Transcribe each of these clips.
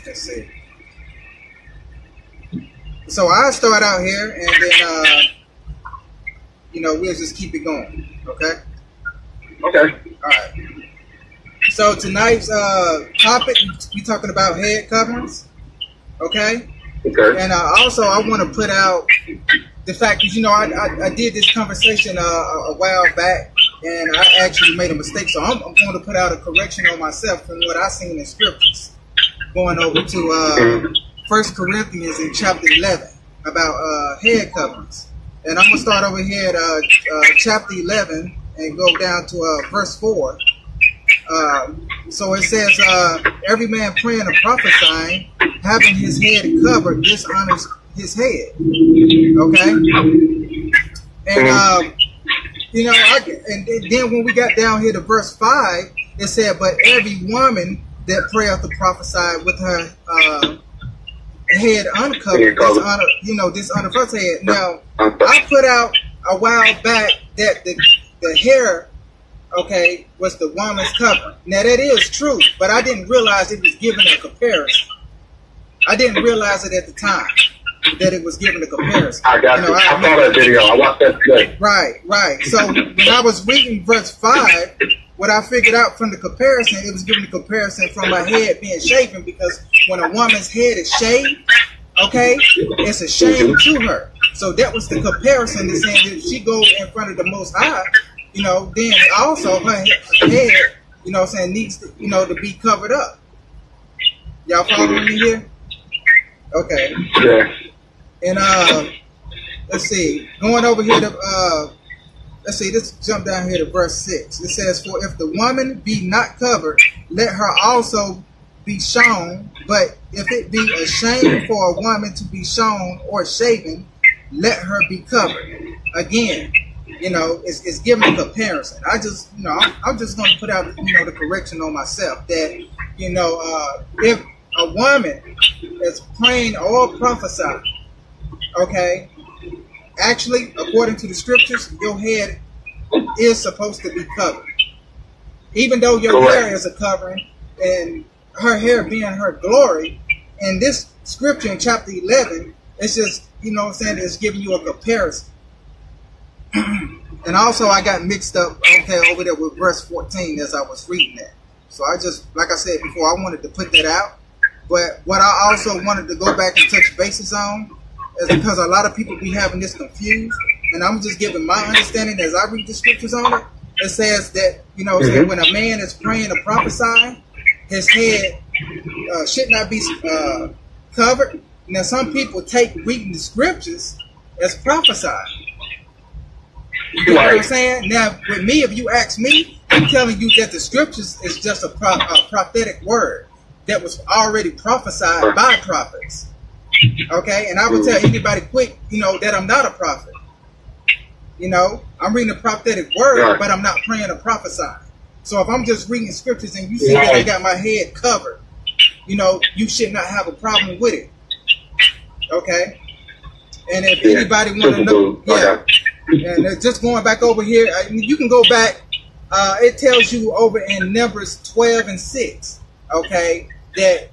Let's see. So I start out here, and then you know, we'll just keep it going. Okay. Okay. All right. So tonight's topic, we talking about head coverings. Okay. Okay. And also, I want to put out the fact that, you know, I did this conversation a while back, and I actually made a mistake. So I'm going to put out a correction on myself from what I seen in scriptures. Going over to 1 Corinthians in chapter 11 about head coverings. And I'm going to start over here at chapter 11 and go down to verse 4. So it says, every man praying and prophesying, having his head covered, dishonors his head. Okay? And, you know, and then when we got down here to verse 5, it said, but every woman that prayeth to prophesy with her head uncovered, dishonor first head. Now, I put out a while back that the hair, okay, was the woman's covering. Now, that is true, but I didn't realize it was given a comparison. I didn't realize it at the time that it was given a comparison. I got you. I saw that video. I watched that today. Right. So when I was reading verse 5, what I figured out from the comparison, it was given a comparison from her head being shaven, because when a woman's head is shaved, okay, it's a shame to her. So that was the comparison, to saying that if she goes in front of the Most High, you know, then also her head, you know what I'm saying, needs to, you know, to be covered up. Y'all following me here? Okay. Yeah. And let's see, going over here to let's see, let's jump down here to verse 6. It says, for if the woman be not covered, let her also be shown. But if it be a shame for a woman to be shown or shaven, let her be covered. Again, you know, it's giving a comparison. I just, you know, I'm just going to put out, you know, the correction on myself that, you know, if a woman is praying or prophesying, okay, actually, according to the scriptures, your head is supposed to be covered. Even though your hair is a covering, and her hair being her glory, in this scripture in chapter 11, it's just, you know what I'm saying, it's giving you a comparison. And also, I got mixed up, okay, over there with verse 14 as I was reading that. So I just, like I said before, I wanted to put that out. But what I also wanted to go back and touch bases on is because a lot of people be having this confused, and I'm just giving my understanding as I read the scriptures on it. It says that, you know, when a man is praying or prophesying, his head should not be covered. Now, some people take reading the scriptures as prophesying. You know what I'm saying? Now, with me, if you ask me, I'm telling you that the scriptures is just a prophetic word that was already prophesied by prophets. Okay? And I will tell anybody quick, you know, that I'm not a prophet. You know, I'm reading a prophetic word, but I'm not praying or prophesying. So if I'm just reading scriptures and you see that I got my head covered, you know, you should not have a problem with it. Okay? And if anybody want to know, and just going back over here, you can go back. It tells you over in Numbers 12 and 6, okay, that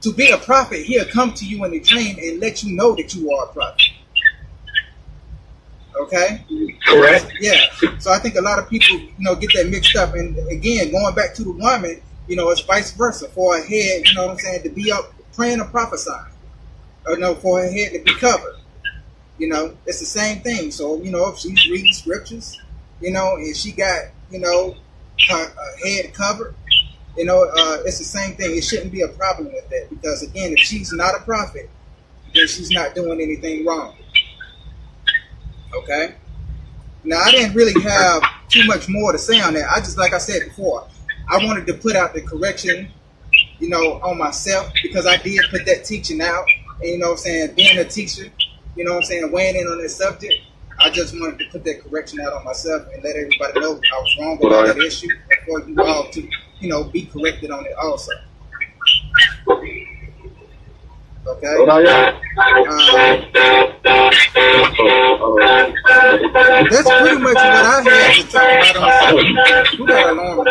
to be a prophet, he'll come to you in a dream and let you know that you are a prophet. Okay? Correct. Yeah. So I think a lot of people, you know, get that mixed up. And again, going back to the woman, you know, it's vice versa. For her head, you know what I'm saying, to be up praying or prophesying. Or no, for her head to be covered. You know, it's the same thing. So, you know, if she's reading scriptures, you know, and she got, you know, her head covered, you know, it's the same thing. It shouldn't be a problem with that. Because, again, if she's not a prophet, then she's not doing anything wrong. Okay? Now, I didn't really have too much more to say on that. I just, like I said before, I wanted to put out the correction, you know, on myself, because I did put that teaching out. And, you know what I'm saying, being a teacher, you know what I'm saying, weighing in on this subject, I just wanted to put that correction out on myself and let everybody know I was wrong about that issue, and for you all to, you know, be corrected on it also. Okay? That's pretty much what I had to talk about on the subject. Who got alarm?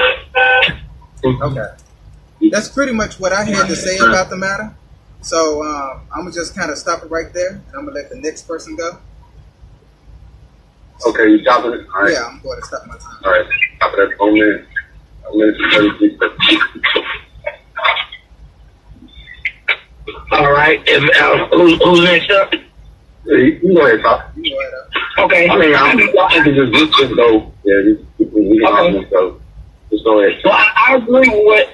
Okay. that's pretty much what I had to say about the matter. So I'm gonna just kind of stop it right there, and I'm gonna let the next person go. Okay, you stopping it? All right. Yeah, I'm going to stop my time. All right, stop it at 1 minute. 1 minute and 33 seconds. All right. Who's next up? Yeah, you can go ahead, Pop. You go ahead. Okay. I mean, I can just go. Yeah, we can Okay. so just go ahead. Well, I agree with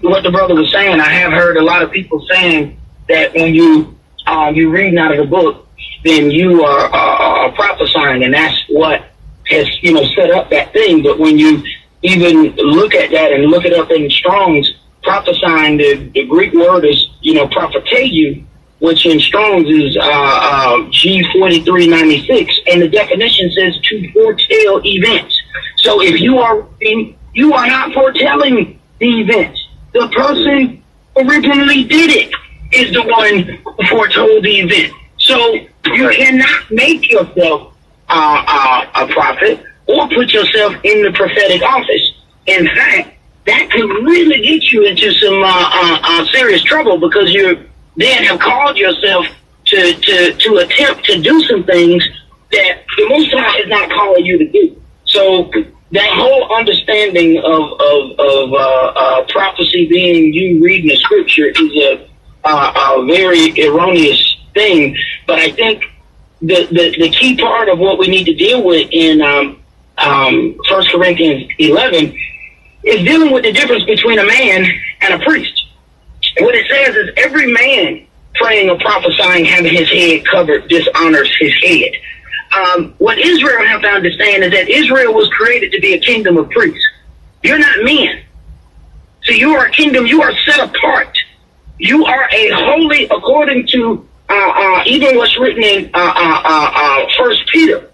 what the brother was saying. I have heard a lot of people saying that when you reading out of the book, then you are prophesying, and that's what has set up that thing. But when you even look at that and look it up in Strong's, prophesying, the Greek word is propheteu, which in Strong's is G4396, and the definition says to foretell events. So if you are reading, you are not foretelling the events. The person originally did it is the one who foretold the event. So you cannot make yourself a prophet or put yourself in the prophetic office. In fact, that could really get you into some serious trouble, because you then have called yourself to attempt to do some things that the Most High is not calling you to do. So that whole understanding of prophecy being you reading the scripture is a very erroneous thing. But I think the key part of what we need to deal with in 1 Corinthians 11 is dealing with the difference between a man and a priest. What it says is every man praying or prophesying having his head covered dishonors his head. What Israel have to understand is that Israel was created to be a kingdom of priests. You're not men. So you are a kingdom. You are set apart. You are a holy, according to even what's written in 1 Peter.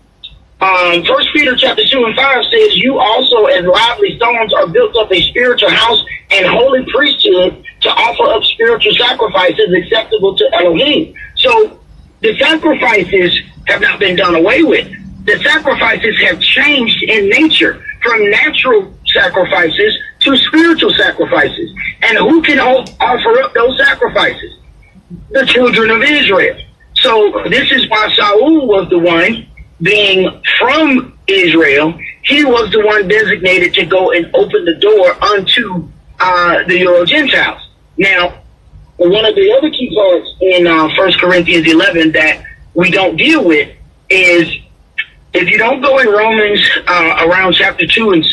1 Peter chapter 2 and 5 says, you also as lively stones are built up a spiritual house and holy priesthood to offer up spiritual sacrifices acceptable to Elohim. So the sacrifices have not been done away with. The sacrifices have changed in nature from natural sacrifices to spiritual sacrifices. And who can offer up those sacrifices? The children of Israel. So this is why Saul was the one, being from Israel, he was the one designated to go and open the door unto the Euro Gentiles. Now, one of the other key parts in 1 Corinthians 11 that we don't deal with is, if you don't go in Romans around chapter 2 and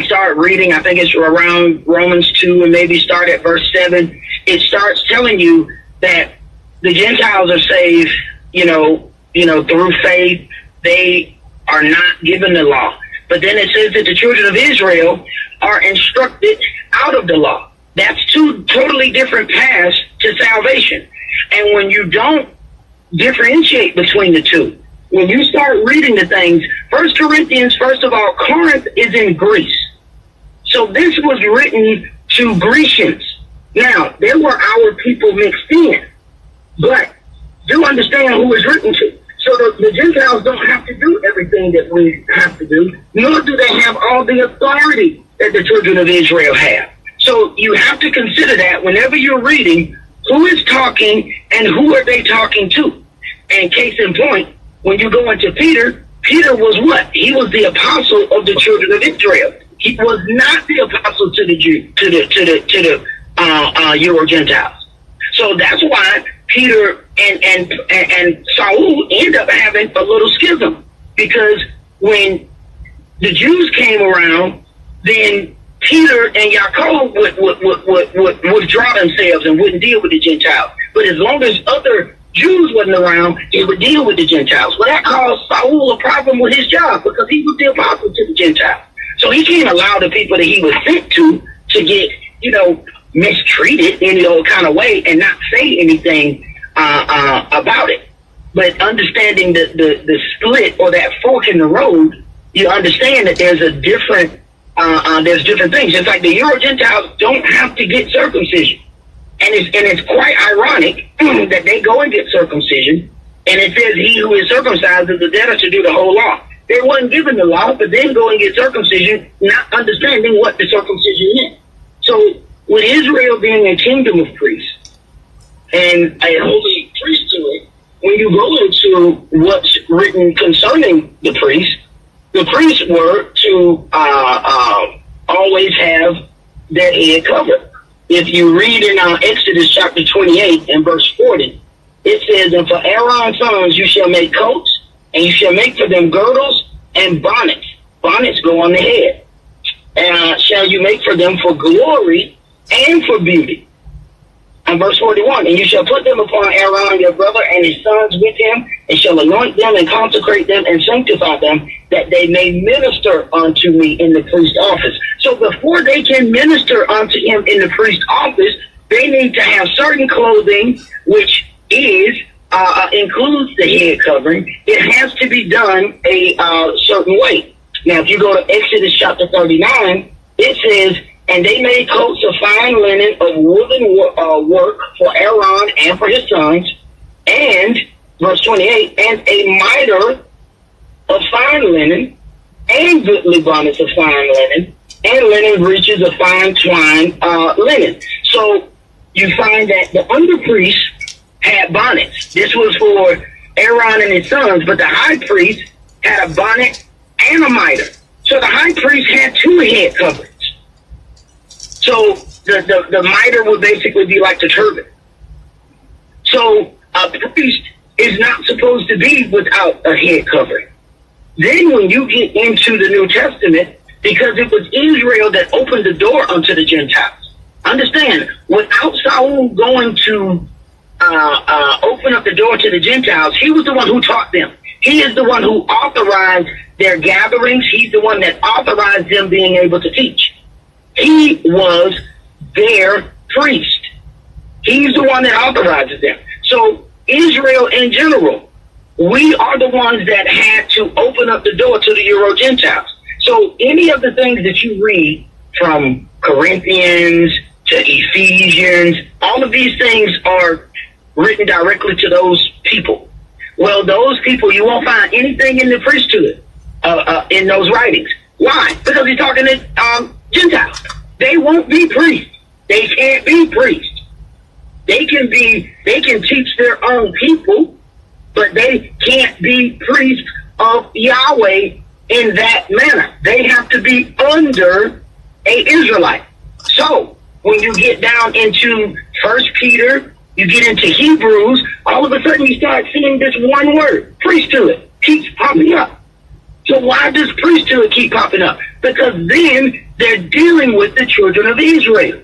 start reading, I think it's around Romans 2 and maybe start at verse 7, it starts telling you that the Gentiles are saved, through faith. They are not given the law. But then it says that the children of Israel are instructed out of the law. That's two totally different paths to salvation. And when you don't differentiate between the two, when you start reading the things, 1 Corinthians, first of all, Corinth is in Greece. So this was written to Grecians. Now, there were our people mixed in, but do understand who it's written to. So the Gentiles don't have to do everything that we have to do, nor do they have all the authority that the children of Israel have. So you have to consider that whenever you're reading, who is talking and who are they talking to. And case in point, when you go into Peter, Peter was what? He was the apostle of the children of Israel. He was not the apostle to the Jew, to the Euro Gentiles. So that's why Peter and Saul end up having a little schism, because when the Jews came around, then Peter and Yaakov would withdraw themselves and wouldn't deal with the Gentiles. But as long as other Jews wasn't around, they would deal with the Gentiles. Well, that caused Saul a problem with his job, because he was the apostle to the Gentiles. So he can't allow the people that he was sent to get, mistreated in any old kind of way and not say anything about it. But understanding the split or that fork in the road, you understand that there's a different there's different things. It's like the Euro Gentiles don't have to get circumcision, and it's quite ironic that they go and get circumcision, and it says he who is circumcised is the debtor to do the whole law. They weren't given the law, but then go and get circumcision, not understanding what the circumcision is. So with Israel being a kingdom of priests and a holy priesthood, when you go into what's written concerning the priests were to always have their head covered. If you read in Exodus chapter 28 and verse 40, it says, "And for Aaron's sons you shall make coats, and you shall make for them girdles and bonnets." Bonnets go on the head. "And shall you make for them for glory and for beauty." And verse 41, "And you shall put them upon Aaron your brother and his sons with him, and shall anoint them and consecrate them and sanctify them, that they may minister unto me in the priest office." So before they can minister unto him in the priest office, they need to have certain clothing, which includes the head covering. It has to be done a certain way. Now, if you go to Exodus chapter 39, it says, "And they made coats of fine linen of woven work for Aaron and for his sons," and verse 28, "and a mitre of fine linen, and goodly bonnets of fine linen, and linen breeches of fine twine linen." So you find that the underpriests had bonnets. This was for Aaron and his sons, but the high priest had a bonnet and a mitre. So the high priest had two head coverings. So the mitre would basically be like the turban. So a priest is not supposed to be without a head covering. Then when you get into the New Testament, because it was Israel that opened the door unto the Gentiles. Understand, without Saul going to open up the door to the Gentiles, he was the one who taught them. He is the one who authorized their gatherings. He's the one that authorized them being able to teach. He was their priest. He's the one that authorizes them. So Israel in general, we are the ones that had to open up the door to the Euro Gentiles. So any of the things that you read from Corinthians to Ephesians, all of these things are written directly to those people. Well, those people, you won't find anything in the priesthood in those writings. Why? Because he's talking to Gentiles. They won't be priests. They can't be priests. They can teach their own people, but they can't be priests of Yahweh in that manner. They have to be under a Israelite. So when you get down into 1 Peter, you get into Hebrews, all of a sudden you start seeing this one word, priesthood, keeps popping up. So why does priesthood keep popping up? Because then they're dealing with the children of Israel.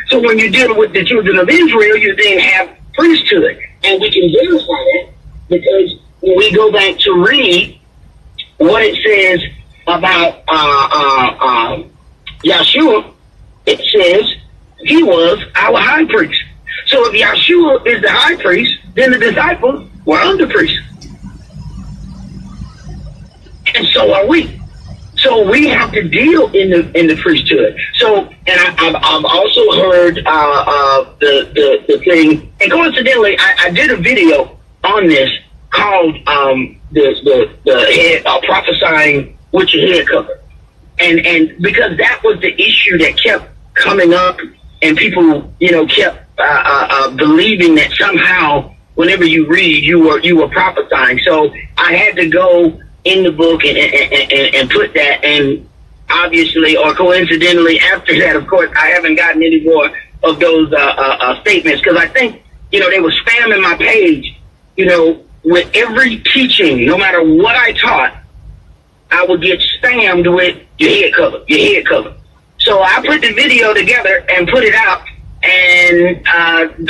So when you're dealing with the children of Israel, you then have priesthood. And we can verify that because when we go back to read what it says about Yahshua, it says he was our high priest. So if Yahshua is the high priest, then the disciples were under priests. And so are we. So we have to deal in the priesthood. So, and I've also heard the thing, and coincidentally, I did a video on this called the head prophesying with your head covered, and because that was the issue that kept coming up, and people kept believing that somehow whenever you read you were prophesying. So I had to go in the book and put that, and obviously or coincidentally after that, of course, I haven't gotten any more of those statements, because I think they were spamming my page with every teaching. No matter what I taught, I would get spammed with your head covered. So I put the video together and put it out, and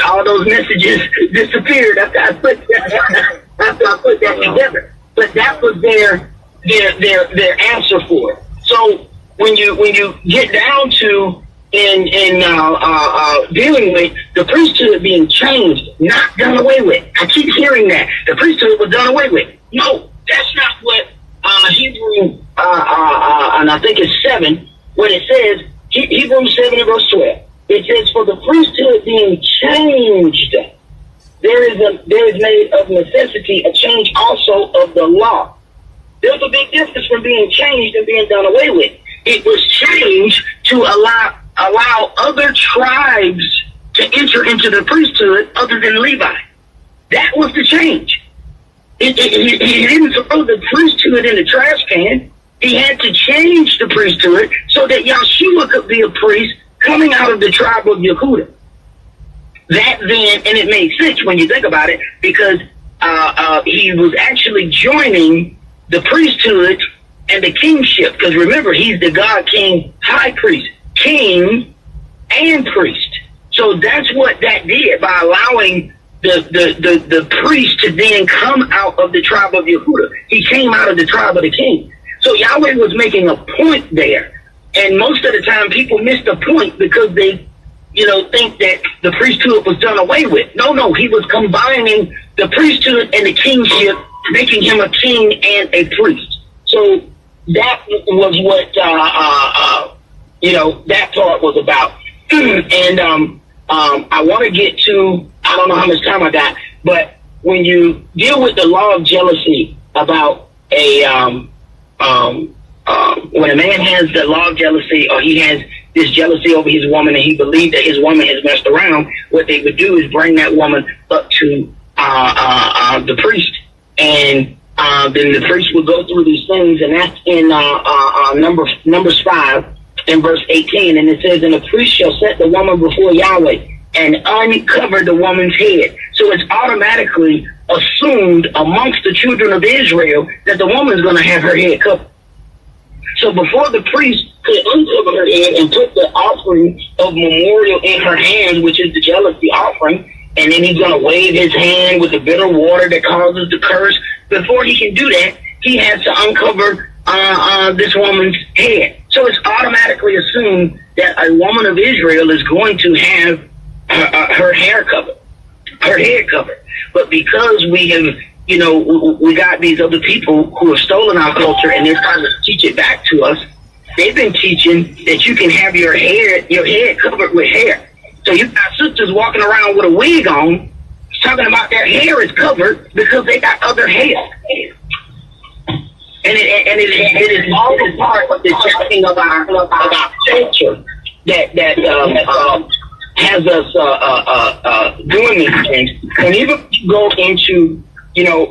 all those messages disappeared after I put that together. But that was their answer for it. So when you get down to in dealing with the priesthood being changed, not done away with. I keep hearing that the priesthood was done away with. No, that's not what Hebrew and I think it's 7 when it says Hebrews 7 and verse 12. It says, "For the priesthood being changed, there is made of necessity a change also of the law." There's a big difference from being changed and being done away with. It was changed to allow allow other tribes to enter into the priesthood other than Levi. That was the change. He didn't throw the priesthood in the trash can. He had to change the priesthood so that Yahshua could be a priest coming out of the tribe of Yehudah. That then, and it made sense when you think about it, because he was actually joining the priesthood and the kingship. Because remember, he's the God King High Priest, King and Priest. So that's what that did by allowing the priest to then come out of the tribe of Yehudah. He came out of the tribe of the king. So Yahweh was making a point there. And most of the time people miss the point because they, think that the priesthood was done away with. No, he was combining the priesthood and the kingship, making him a king and a priest. So that was what, that part was about. And I want to get to, I don't know how much time I got, but when you deal with the law of jealousy about when a man has the law of jealousy, or he has this jealousy over his woman and he believes that his woman has messed around, what they would do is bring that woman up to the priest, and then the priest would go through these things, and that's in Numbers 5 in verse 18, and it says, and the priest shall set the woman before Yahweh and uncover the woman's head. So it's automatically assumed amongst the children of Israel that the woman's going to have her head covered. So before the priest could uncover her head and put the offering of memorial in her hand, which is the jealousy offering, and then he's going to wave his hand with the bitter water that causes the curse, before he can do that, he has to uncover this woman's head. So it's automatically assumed that a woman of Israel is going to have her hair covered, her head covered. But because we have, we got these other people who have stolen our culture and they're trying to teach it back to us, they've been teaching that you can have your head covered with hair. So you got sisters walking around with a wig on, talking about their hair is covered because they got other hair. And it is all a part of the checking of our culture that has us doing these things. And even go into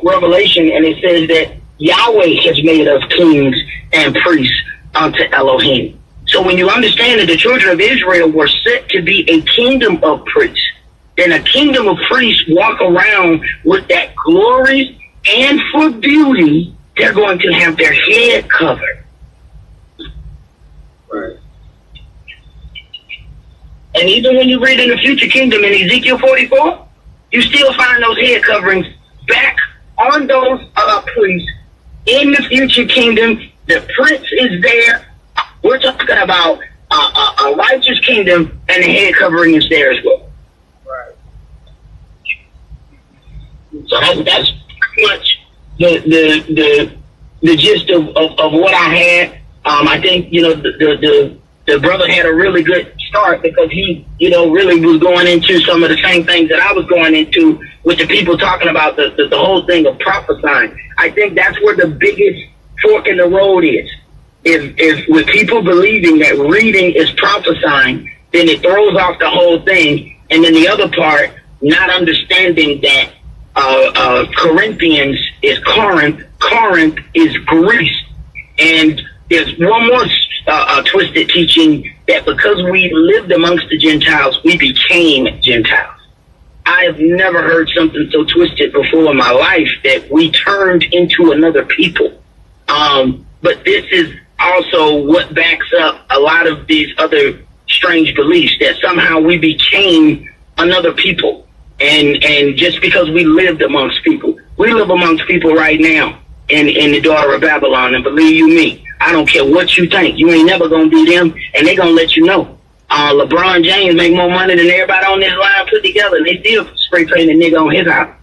Revelation, and it says that Yahweh has made us kings and priests unto Elohim. So when you understand that the children of Israel were set to be a kingdom of priests, then a kingdom of priests walk around with that glory, and for beauty, they're going to have their head covered. Right. And even when you read in the future kingdom in Ezekiel 44, you still find those head coverings back on those priests in the future kingdom. The prince is there. We're talking about a righteous kingdom, and the head covering is there as well. Right. So that's pretty much the gist of what I had. I think the brother had a really good start because he really was going into some of the same things that I was going into with the people talking about the whole thing of prophesying. I think that's where the biggest fork in the road is. If with people believing that reading is prophesying, then it throws off the whole thing. And then the other part, not understanding that Corinthians is Corinth, Corinth is Greece. And there's one more twisted teaching that because we lived amongst the Gentiles, we became Gentiles. I have never heard something so twisted before in my life, that we turned into another people. But this is also what backs up a lot of these other strange beliefs, that somehow we became another people. And just because we lived amongst people, we live amongst people right now in the daughter of Babylon. And believe you me, I don't care what you think. You ain't never going to be them, and they going to let you know. LeBron James make more money than everybody on this line put together, and they still spray paint a nigga on his house.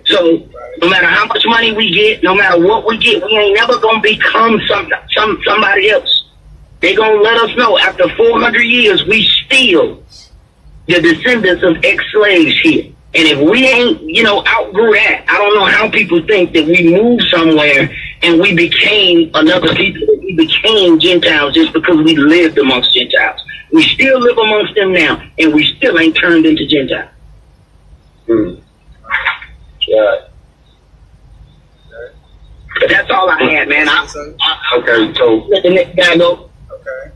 So no matter how much money we get, no matter what we get, we ain't never going to become somebody else. They going to let us know after 400 years, we still the descendants of ex-slaves here. And if we ain't, outgrew that, I don't know how people think that we moved somewhere and we became another people. We became Gentiles just because we lived amongst Gentiles. We still live amongst them now, and we still ain't turned into Gentiles. Yeah. But that's all I had, man. Okay, so let the next guy go. Okay.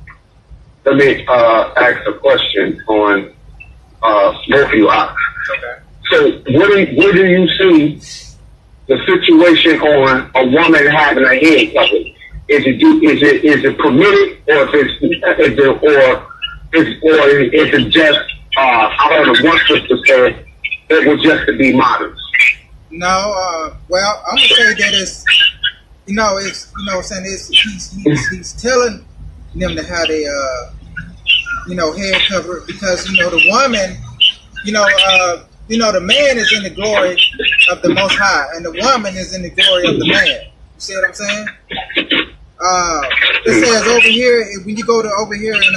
let me ask a question on both of you. Okay. So where do you see the situation on a woman having a head covered? Is it permitted, or is it just I heard one sister say it was just to be modest? No, well, I'm gonna say that it's saying he's telling them to how they head cover, because the woman, the man is in the glory of the Most High, and the woman is in the glory of the man. You see what I'm saying? It says over here, when you go to over here in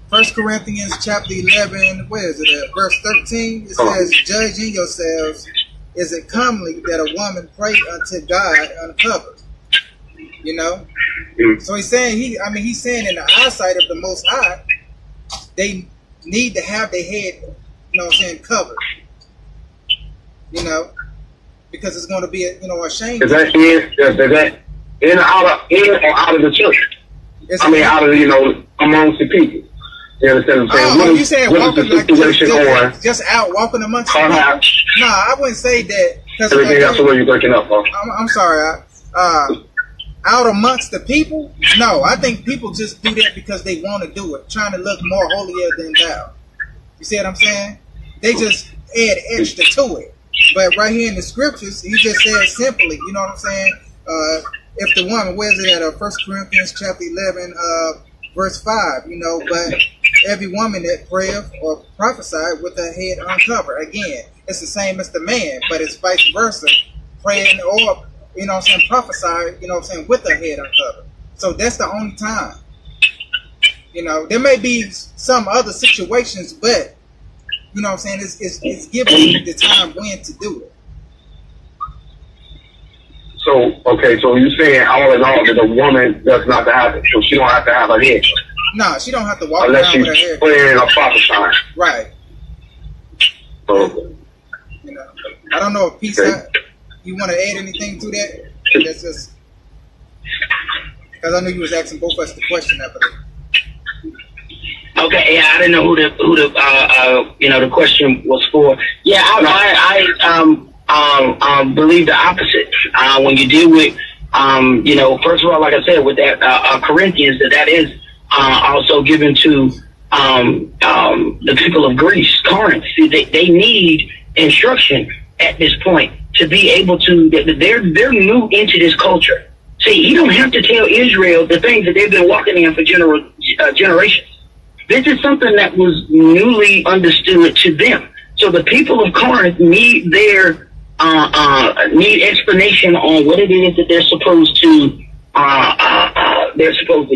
1 Corinthians chapter 11, where is it at? Verse 13, it says, "Judging yourselves, is it comely that a woman pray unto God uncovered?" So he's saying he's saying in the eyesight of the Most High, they need to have their head, covered. Because it's going to be a shame. Is that in or out of the church? Out of amongst the people. You understand what I'm saying? Oh, you saying walking like just out walking amongst people? No, I wouldn't say that. Everything else the way you're breaking up, bro. I'm sorry. Out amongst the people? No, I think people just do that because they want to do it, trying to look more holier than thou. You see what I'm saying? They just add extra to it. But right here in the scriptures, he just said simply, you know what I'm saying? If the woman, where's it at? 1 Corinthians chapter 11, verse 5, but every woman that prayeth or prophesied with her head uncovered. Again, it's the same as the man, but it's vice versa. Praying or, prophesy, with her head uncovered. So that's the only time. There may be some other situations, but, it's given the time when to do it. So you're saying all in all that a woman does not have it, so she don't have to have her head. No, she don't have to walk unless around with her hair. Unless she's praying or prophesying. Right. I don't know if Peace, you want to add anything to that? That's just because I knew you was asking both of us the question after that. Okay, yeah, I didn't know who the question was for. Yeah, I believe the opposite. When you deal with, first of all, like I said, with that Corinthians, that is also given to the people of Greece, Corinth. See, they need instruction at this point to be able to. They're new into this culture. See, you don't have to tell Israel the things that they've been walking in for generations. This is something that was newly understood to them. So the people of Corinth need their need explanation on what it is that they're supposed to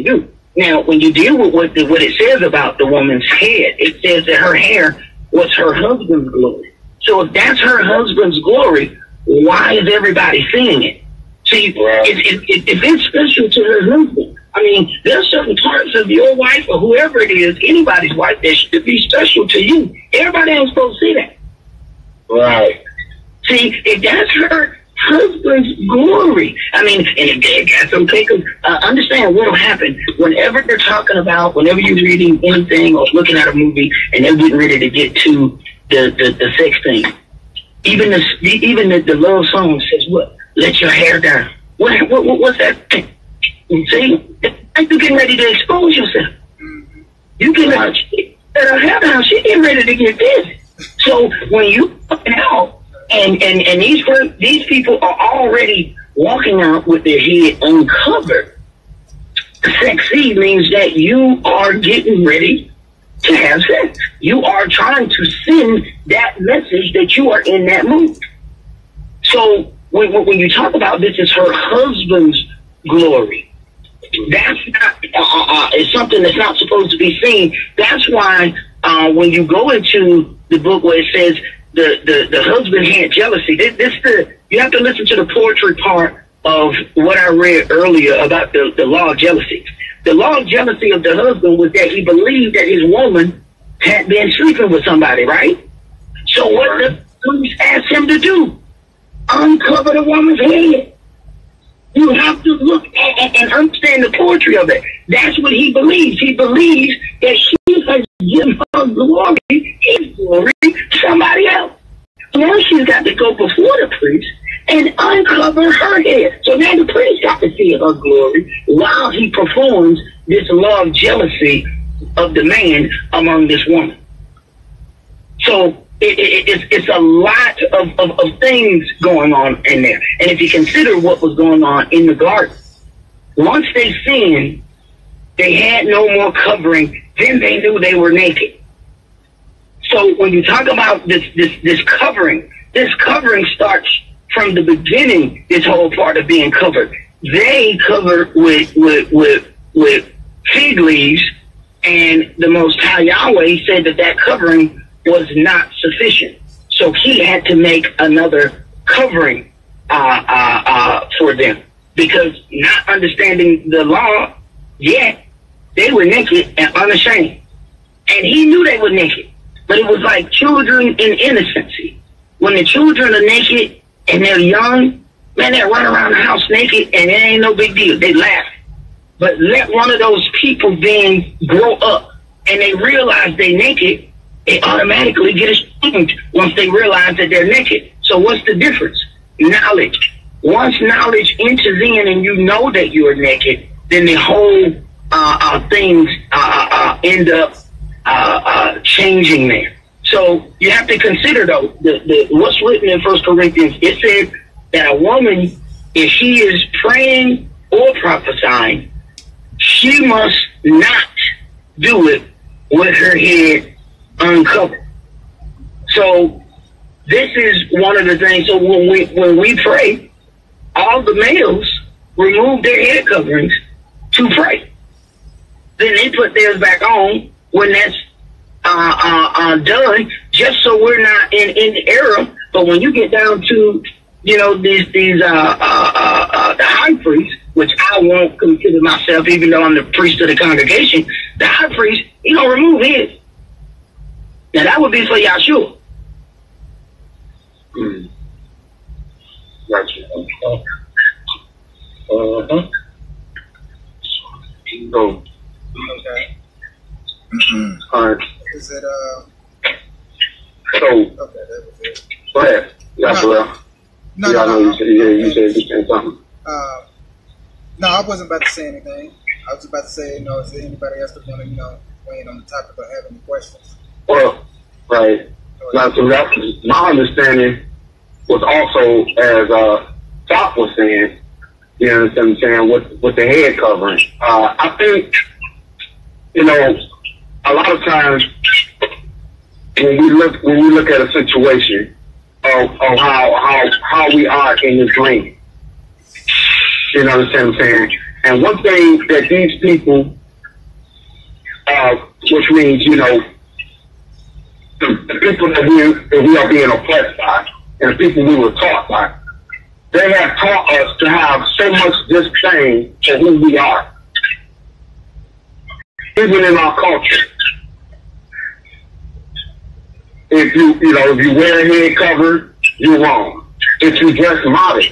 do. Now, when you deal with what it says about the woman's head, it says that her hair was her husband's glory. So if that's her husband's glory, why is everybody seeing it? See, if it's special to her husband, there's certain parts of your wife or whoever it is, anybody's wife, that should be special to you. Everybody ain't supposed to see that. Right. See, if that's her husband's glory, and if they got some takers, understand what'll happen whenever whenever you're reading anything or looking at a movie and they're getting ready to get to the sex thing. Even the love song says what? Let your hair down. What's that thing? You see, like you getting ready to expose yourself. You get her hair down. She getting ready to get busy. So when you walking out, and these people are already walking out with their head uncovered, sexy means that you are getting ready to have sex. You are trying to send that message that you are in that mood. So when you talk about this is her husband's glory, that's not it's something that's not supposed to be seen. That's why when you go into the book where it says the husband had jealousy, you have to listen to the poetry part of what I read earlier about the law of jealousy. The law of jealousy of the husband was that he believed that his woman had been sleeping with somebody, right? So what the priest asked him to do? Uncover the woman's head. You have to look at and understand the poetry of it. That's what he believes. He believes that he has given her glory, his glory, to somebody else. Now she's got to go before the priest and uncover her head. So now the priest got to see her glory while he performs this law of jealousy of the man among this woman. So it's a lot of things going on in there. And if you consider what was going on in the garden, once they sinned, they had no more covering. Then they knew they were naked. So when you talk about this covering starts from the beginning. This whole part of being covered, they covered with fig leaves, and the Most High Yahweh said that covering was not sufficient. So he had to make another covering for them, because not understanding the law yet, they were naked and unashamed, and he knew they were naked. But it was like children in innocency. When the children are naked and they're young, man, they run around the house naked and it ain't no big deal. They laugh. But let one of those people then grow up and they realize they're naked, they automatically get ashamed once they realize that they're naked. So what's the difference? Knowledge. Once knowledge enters in and you know that you are naked, then the whole things end up changing there. So you have to consider, though, what's written in 1 Corinthians. It says that a woman, if she is praying or prophesying, she must not do it with her head uncovered. So this is one of the things. So when we pray, all the males remove their head coverings to pray. Then they put theirs back on when that's done, just so we're not in error. But when you get down to, the high priest, which I won't consider myself, even though I'm the priest of the congregation, the high priest, he don't remove his. Now that would be for Yahshua. Gotcha. So, Okay. all right. Is it So, okay, that was it. go ahead. Yahshua. No, Yeah, I know no. you said you said something. No, I wasn't about to say anything. I was about to say, is there anybody else that want to, weigh in on the topic or have any questions? Well, right. Now, so that's my understanding was also, as Doc was saying, you understand what I'm saying, with the head covering. I think, a lot of times when we look at a situation of how we are in this land, you know what I'm saying? And one thing that these people, which means, the people that we are being oppressed by, and the people we were taught by, they have taught us to have so much disdain for who we are. Even in our culture. If you wear a head cover, you're wrong. If you dress modest,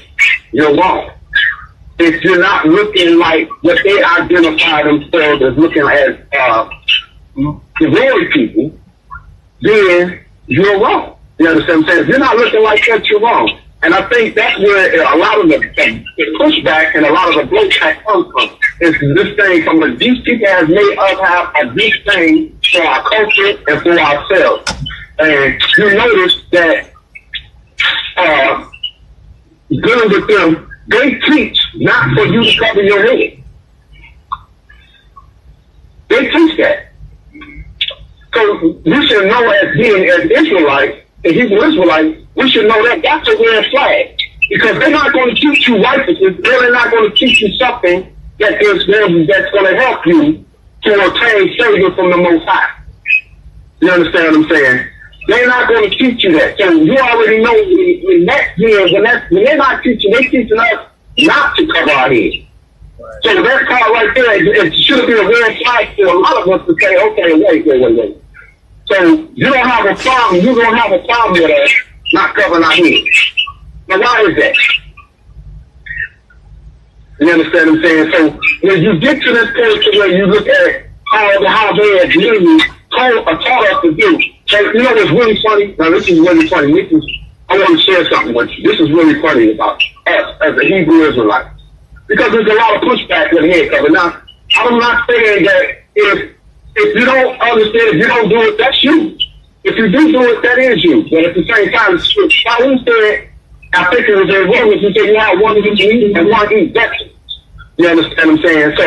you're wrong. If you're not looking like what they identify themselves as looking as the glory people, then you're wrong. You understand what I'm saying? If you're not looking like that, you're wrong. And I think that's where a lot of the pushback and a lot of the blowback comes from. Is this thing from these people have made us have a deep thing for our culture and for ourselves. And you notice that dealing with them, they teach not for you to cover your head. They teach that. So you should know, as being an Israelite, a Hebrew Israelite, we should know that that's a red flag. Because they're not going to teach you righteousness. They're not going to teach you something that's going to help you to obtain favor from the Most High. You understand what I'm saying? They're not going to teach you that. So you already know when they're not teaching, they're teaching us not to cover our head. Right. So that part right there, it should be a red flag for a lot of us to say, okay, wait. So you don't have a problem. You don't have a problem with us not covering our head. Now, why is that? You understand what I'm saying? So when you get to this point to where you look at how they have really taught us to do. So you know what's really funny? Now this is really funny. I want to share something with you. This is really funny about us as a Hebrew Israelite. Because there's a lot of pushback with head cover. Now, I'm not saying that if you don't understand, if you don't do it, that's you. If you do it, that is you. But at the same time, Shaul said, I think it was in Romans, he said, you have one eat and one eat vegetables. You understand what I'm saying? So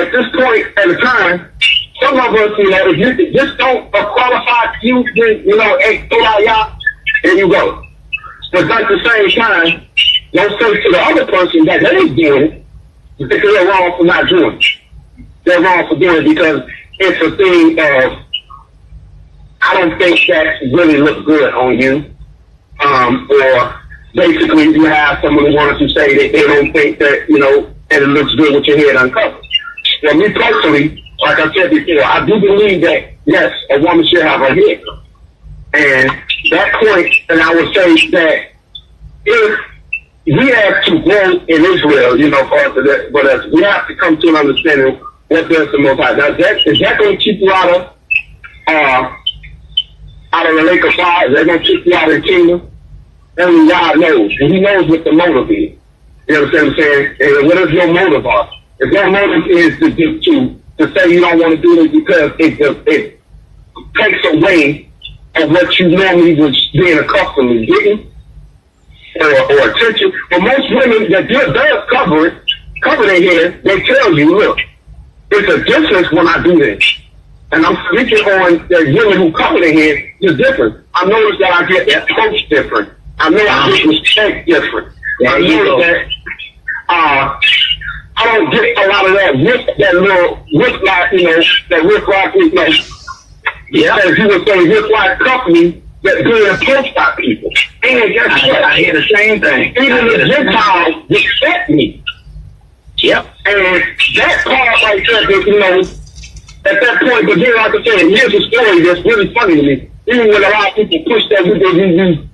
at this point at the time, some of us, you know, if you just don't qualify you, you know, and you go. But at the same time, don't say to the other person that they ain't doing it, because they're wrong for not doing it. They're wrong for doing it because it's a thing of, I don't think that really looks good on you. Or basically you have someone who wants to say that they don't think that, you know, and it looks good with your head uncovered. Well, me personally, like I said before, I do believe that, yes, a woman should have her head covered. And that point, and I would say that if we have to grow in Israel, you know, for us, but we have to come to an understanding what does the Most High. Now, is that going to keep you out of the lake of fire? Is that going to keep you out of the kingdom? Only God knows. And He knows what the motive is. You understand what I'm saying? And what is your motive are? If your motive is to say you don't want to do it because it takes away of what you normally was being accustomed to getting, or attention. But most women that does cover their head, they tell you, look, it's a difference when I do this. And I'm speaking on the women who cover their head, it's different. I notice that I get approached different. I know I get respect different. I know that I don't get a lot of that little whip-like, you know, that whip-like, you know, yeah, as you would say, whip-like company that's being approached by people. And guess what? I hear the same thing. Even the Gentiles respect me. Yep. And that part right there, you know, at that point, but then like I said, here's a story that's really funny to me. Even when a lot of people push that,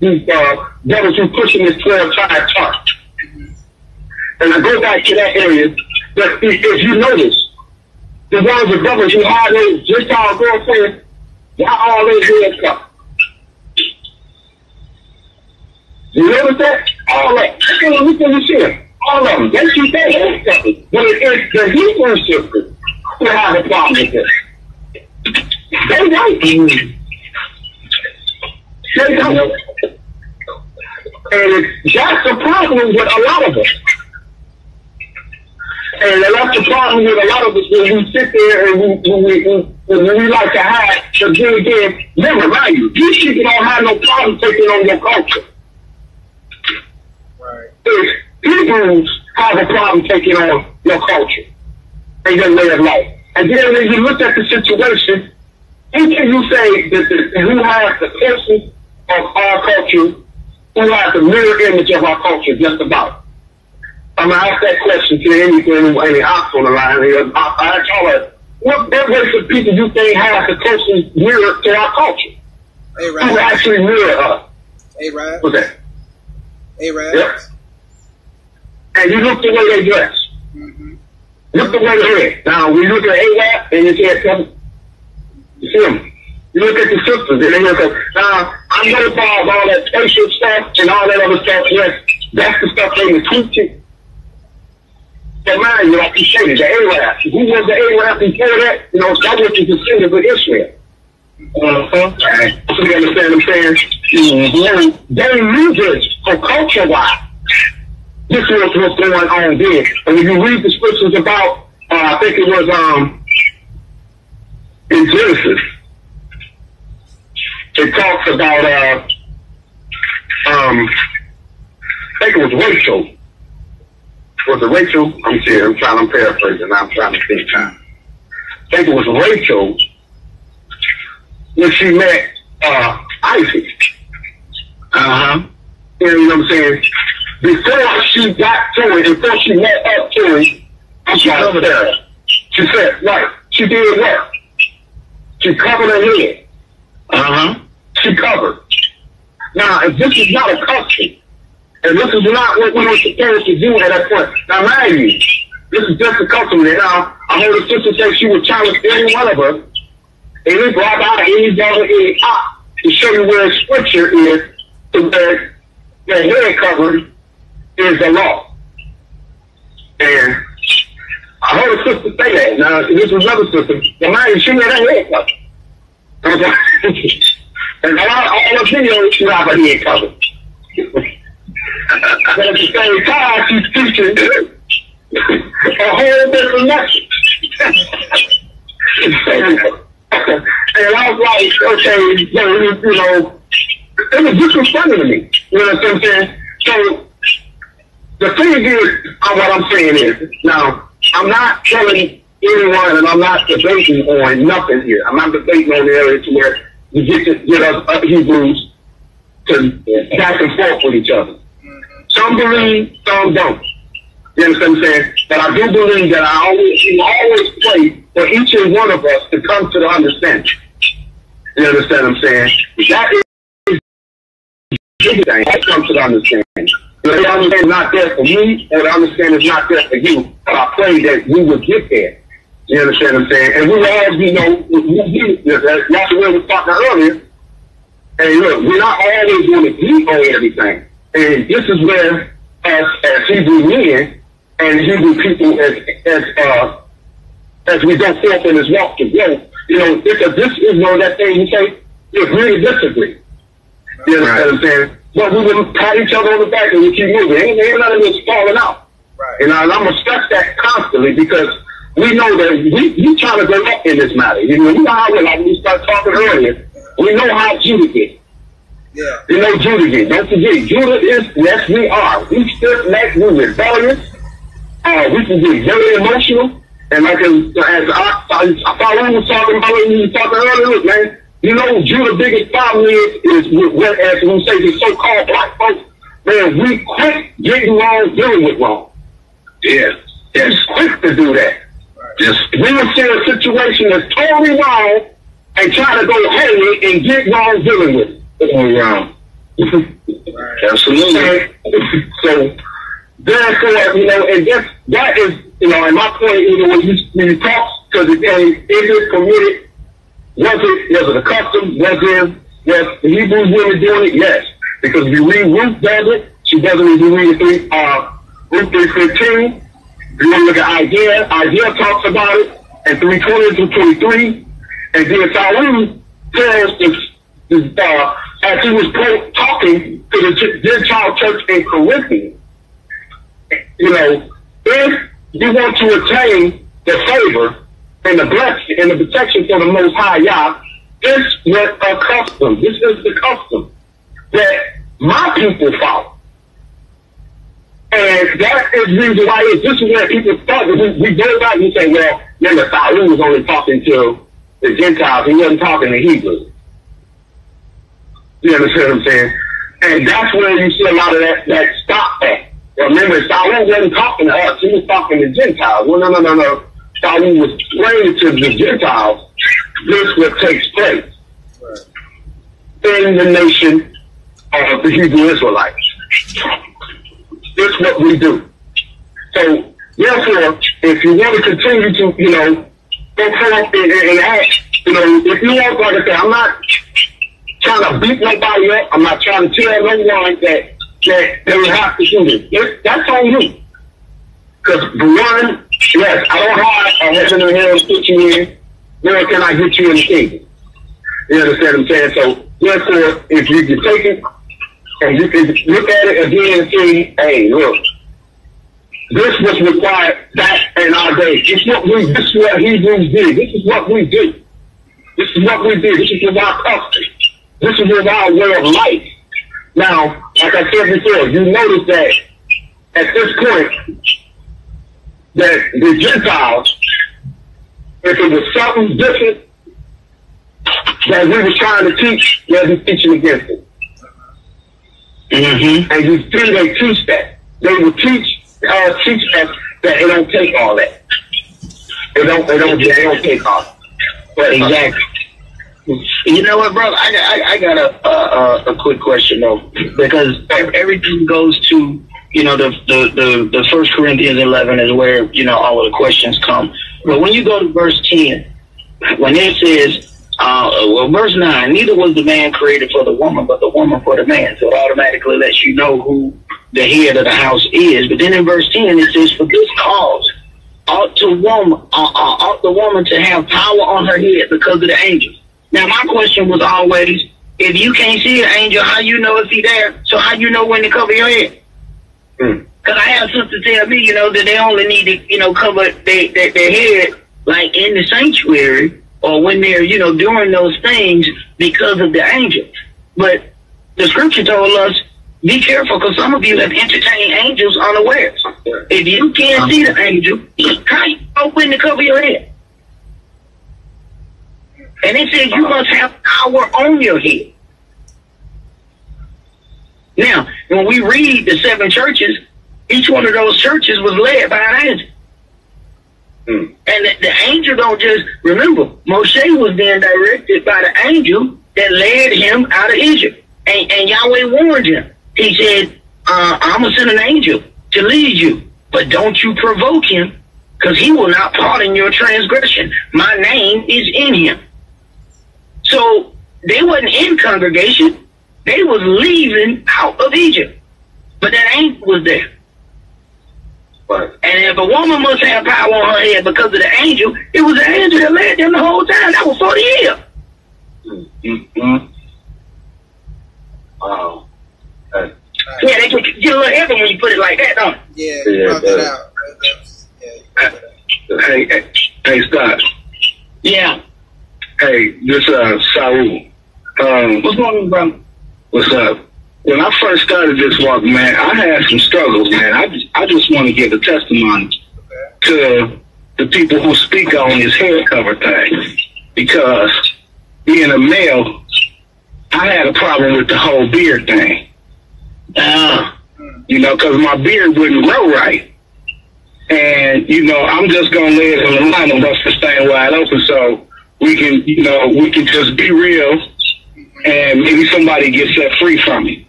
these brothers who pushing this 12-tribe chart. And I go back to that area, but if you notice, the ones of brothers who have those Gentile girlfriends, why all their heads covered? You notice that? All that. Look at you see it. All of them. They keep their heads covered. But it's the Hebrew sisters who have a problem with this. They don't. They don't. And that's the problem with a lot of us. And that's the problem with a lot of us when we sit there and we like to hide. But then again, never mind you. These people don't have no problem taking on your culture. Right. If Hebrews have a problem taking on your culture and your way of life. And then when you look at the situation, who can you say that who has the essence of our culture, who has the mirror image of our culture just about? I'm going to ask that question to any ops on the line. I ask all that. What race of people you think has the closest mirror to our culture? Arabs. Who actually mirror us? Arabs. What's that? Arabs. Yep. And you look the way they dress. Mm-hmm. Look the way they dress. Now, when you look at Arab and you can't tell them, you see them. You look at the sisters and they look at, now, I'm going to follow all that spatial stuff and all that other stuff. Yes, that's the stuff they were teaching. But mind you, like you said, the Arab. Who was the Arab before that? You know, that was the descendant of Israel. So you understand what I'm saying? Mm-hmm. They knew this, so culture-wise, this was what's going on there. And when you read the scriptures about, I think it was in Genesis, it talks about, I think it was Rachel. Was it Rachel? I'm paraphrasing now. I'm trying to think time. I think it was Rachel when she met Isaac. You know what I'm saying? before she got to it, before she met up to it, she covered her. She said, right, she did what? She covered her head. She covered. Now, if this is not a custom, and this is not what we were supposed to do at that point, now mind you, this is just a custom. Now, I heard a sister say she would challenge any one of us, any brother, any brother, any pop, to show you where scripture is, to where the head covering is the law. And I heard a sister say that. Now, this was another sister. Now, mind you, she had her head covered. And all the videos, she have her head covered. But at the same time, she's teaching a whole different message. And I was like, okay, you know, it was disrespectful to me. You know what I'm saying? So the thing is, what I'm saying is, now, I'm not telling anyone, and I'm not debating on nothing here. I'm not debating on the area to where we get us Hebrews to back and forth with each other. Some believe, some don't. You understand what I'm saying? But I do believe that we always pray for each and one of us to come to the understanding. You understand what I'm saying? That is everything. That comes to the understanding. The understanding is not there for me, or the understanding is not there for you. But I pray that we will get there. You understand what I'm saying? And we will always, that's the way we were talking earlier. And look, we're not always going to agree on everything. And this is where us as Hebrew men and Hebrew people as we go forth in this walk to grow, you know, because this is that thing we say, we agree to disagree. You understand what I'm saying? But we would pat each other on the back and we keep moving. Ain't none of this falling out. Right. And I'm going to stress that constantly because we know that we trying to go up in this matter. You know how like we start talking earlier, we know how Judah gets. Yeah. You know Judah gets. Don't forget, Judah is, yes, we are. We still like we're rebellious. We can get very emotional. And like as I thought we was talking about when we were talking earlier, look, man, you know, Judah's biggest problem is as we say, the so-called black folks, man, we quit getting wrong, dealing with wrong. Yeah. It's quick to do that. Yes. We will see a situation that's totally wrong and try to go ahead and get wrong dealing with it. Totally wrong. Absolutely. So, therefore, you know, and that is, you know, and my point, you know, when you talk, because again, is it permitted? Was it a custom? Was the Hebrews women doing it? Yes. Because if you read Ruth does it, she does it if you read Ruth 3:15. You want to look at Isaiah talks about it, and 3:20 through 23. And then Saul tells as he was talking to the Gentile church in Corinthians, you know, if you want to attain the favor and the blessing and the protection from the Most High Yah, this was a custom. This is the custom that my people follow. And that is the reason why this is where people start. We go back and say, well, remember, Saul was only talking to the Gentiles. He wasn't talking to Hebrews. You understand what I'm saying? And that's where you see a lot of that stop at. Remember, Saul wasn't talking to us. He was talking to Gentiles. Well, no. Saul was explaining to the Gentiles this what takes place in the nation of the Hebrew Israelites. This is what we do. So, therefore, if you want to continue to, you know, go forth and act, you know, if you want, like I said, I'm not trying to beat nobody up. I'm not trying to tell no one that they have to do this. That's on you. Because the one, yes, I don't have a heaven and hell to put you in, nor can I get you in the kingdom. You understand what I'm saying? So, therefore, if you can take it, and you can look at it again and see, hey, look, this was required back in our day. This is what Hebrews did. This is what we do. This is what we do. This is our custom. This is our way of life. Now, like I said before, you notice that at this point, that the Gentiles, if it was something different that we were trying to teach, they'll be teaching against it. And you see they teach that. They will teach that it don't take all that. They don't take all that. But Exactly. You know what, bro? I got a quick question though, because everything goes to, you know, the 1 Corinthians 11 is where, you know, all of the questions come. But when you go to verse 10, when it says, verse 9, neither was the man created for the woman, but the woman for the man. So it automatically lets you know who the head of the house is. But then in verse 10, it says, for this cause ought the woman to have power on her head because of the angels. Now, my question was always, if you can't see an angel, how you know if he there? So how you know when to cover your head? Because I have sisters tell me, you know, that they only need to, you know, cover their head, like in the sanctuary, or when they're, you know, doing those things because of the angels. But the scripture told us, be careful, because some of you have entertained angels unawares. If you can't see the angel, how you know when to cover your head? And it says you must have power on your head. Now, when we read the 7 churches, each one of those churches was led by an angel. And the angel don't just, remember, Moshe was then directed by the angel that led him out of Egypt. And Yahweh warned him. He said, I'm going to send an angel to lead you, but don't you provoke him, because he will not pardon your transgression. My name is in him. So they wasn't in congregation. They was leaving out of Egypt. But that angel was there. Right. And if a woman must have power on her head because of the angel, it was the angel that led them the whole time. That was 40 years. Wow. Yeah, they get a little heavy when you put it like that, don't it? Yeah, brought that out. Hey, Scott. Yeah. Hey, this Saul. What's going on, bro? What's up? When I first started this walk, man, I had some struggles, man. I just want to give a testimony to the people who speak on this head cover thing, because being a male, I had a problem with the whole beard thing. You know, because my beard wouldn't grow right. And, you know, I'm just going to lay it on the line and bust this thing wide open so we can just be real, and maybe somebody gets set free from it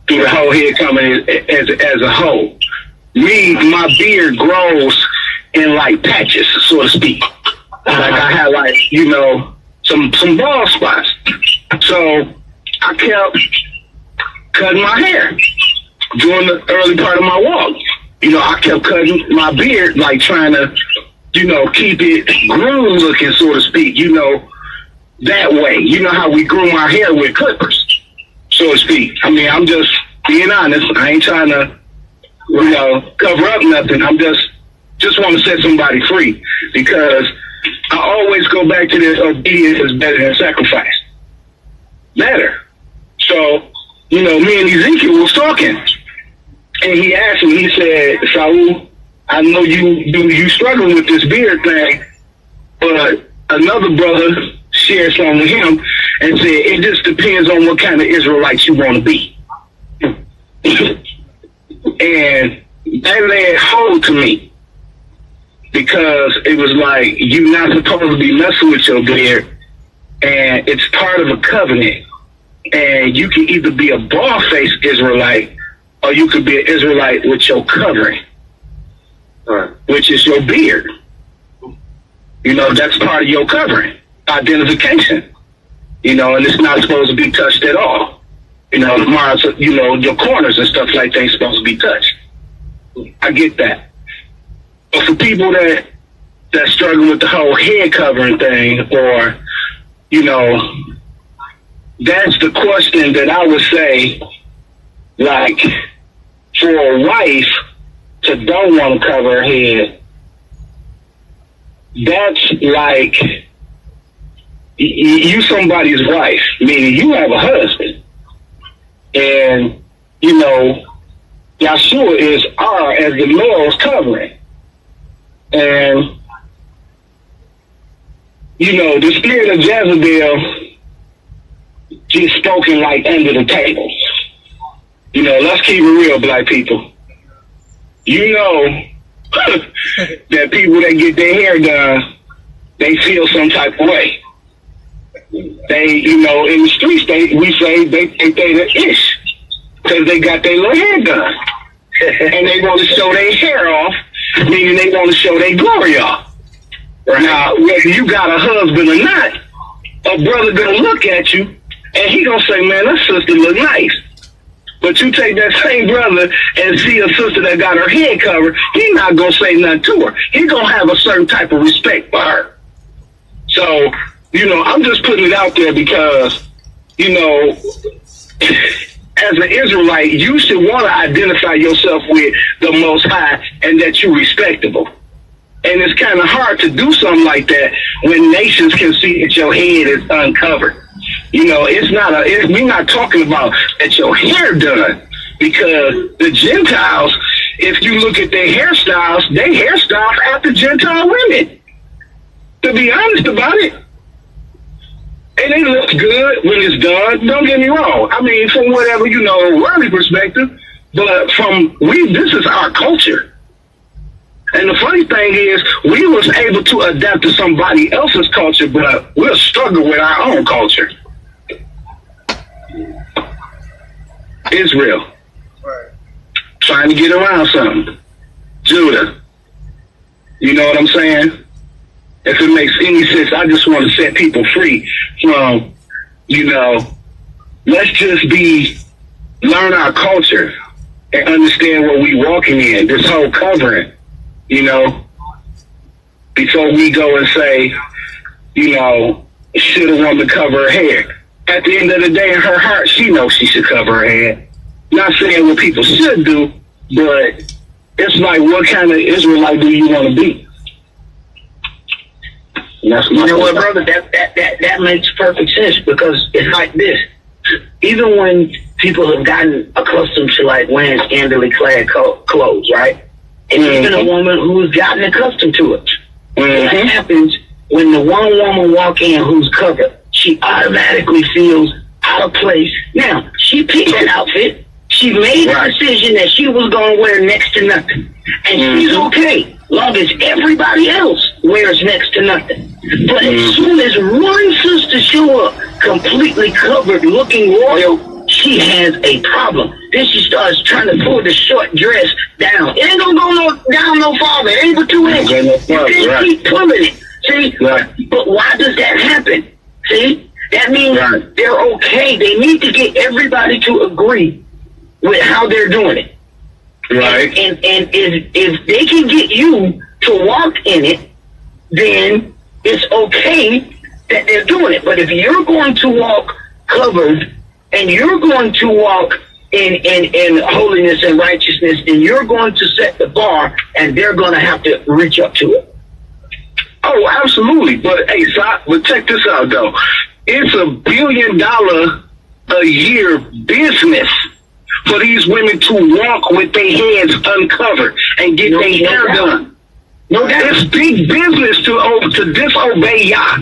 through the whole head coming as a whole. Me, my beard grows in like patches, so to speak. Like I have like, you know, some bald spots. So I kept cutting my hair during the early part of my walk. You know, I kept cutting my beard, like trying to, you know, keep it groomed looking, so to speak, you know, that way. You know how we groom our hair with clippers, so to speak. I mean, I'm just being honest. I ain't trying to, you know, cover up nothing. I'm just want to set somebody free, because I always go back to this: obedience is better than sacrifice. Better. So, you know, me and Ezekiel was talking, and he asked me, he said, Saul, I know you struggling with this beard thing, but another brother shared something with him and said, it just depends on what kind of Israelites you want to be. And that laid hold to me, because it was like, you're not supposed to be messing with your beard, and it's part of a covenant. And you can either be a bald-faced Israelite, or you could be an Israelite with your covering, which is your beard. You know, that's part of your covering, identification. You know, and it's not supposed to be touched at all. You know, you know, your corners and stuff like that ain't supposed to be touched. I get that. But for people that struggle with the whole head covering thing, or, you know, that's the question that I would say, like, for a wife to don't want to cover her head, that's like you somebody's wife, meaning you have a husband, and, you know, Yahshua is as the male's covering. And, you know, the spirit of Jezebel just spoken like under the table. You know, let's keep it real, black people. You know that people that get their hair done, they feel some type of way. They, you know, in the streets, we say they think they the ish because they got their little hair done. And they want to show their hair off, meaning they want to show their glory off. Right. Now, whether you got a husband or not, a brother gonna look at you and he gonna say, man, that sister look nice. But you take that same brother and see a sister that got her head covered, he not gonna say nothing to her. He gonna have a certain type of respect for her. So, you know, I'm just putting it out there because, you know, as an Israelite, you should want to identify yourself with the Most High and that you're respectable. And it's kind of hard to do something like that when nations can see that your head is uncovered. You know, we're not talking about that your hair done, because the Gentiles, if you look at their hairstyles, they hairstyles after Gentile women. To be honest about it. And it looks good when it's done. Don't get me wrong. I mean, from whatever, you know, worldly perspective, but this is our culture. And the funny thing is, we was able to adapt to somebody else's culture, but we'll struggle with our own culture. Israel. Right. Trying to get around something. Judah. You know what I'm saying? If it makes any sense, I just want to set people free from, you know, let's just learn our culture and understand what we walking in, this whole covering, you know, before we go and say, you know, should a woman cover her hair? At the end of the day, in her heart, she knows she should cover her head. Not saying what people should do, but it's like, what kind of Israelite do you want to be? You know what, brother? That makes perfect sense, because it's like this. Even when people have gotten accustomed to like wearing scantily clad clothes, right? And even a woman who's gotten accustomed to it. What happens when the one woman walk in who's covered? She automatically feels out of place. Now, she picked that outfit. She made the decision that she was going to wear next to nothing. And she's okay, long as everybody else wears next to nothing. But as soon as one sister show up completely covered, looking royal, she has a problem. Then she starts trying to pull the short dress down. It ain't going to go down no farther. It ain't but 2 inches. You can't keep pulling it. See? But why does that happen? See? That means they're okay. They need to get everybody to agree with how they're doing it. Right. And if they can get you to walk in it, then it's okay that they're doing it. But if you're going to walk covered and you're going to walk in holiness and righteousness, then you're going to set the bar and they're going to have to reach up to it. Oh, absolutely. But hey, but check this out though. It's $1 billion a year business for these women to walk with their heads uncovered and get their hair done. No, that is big business to disobey Yah.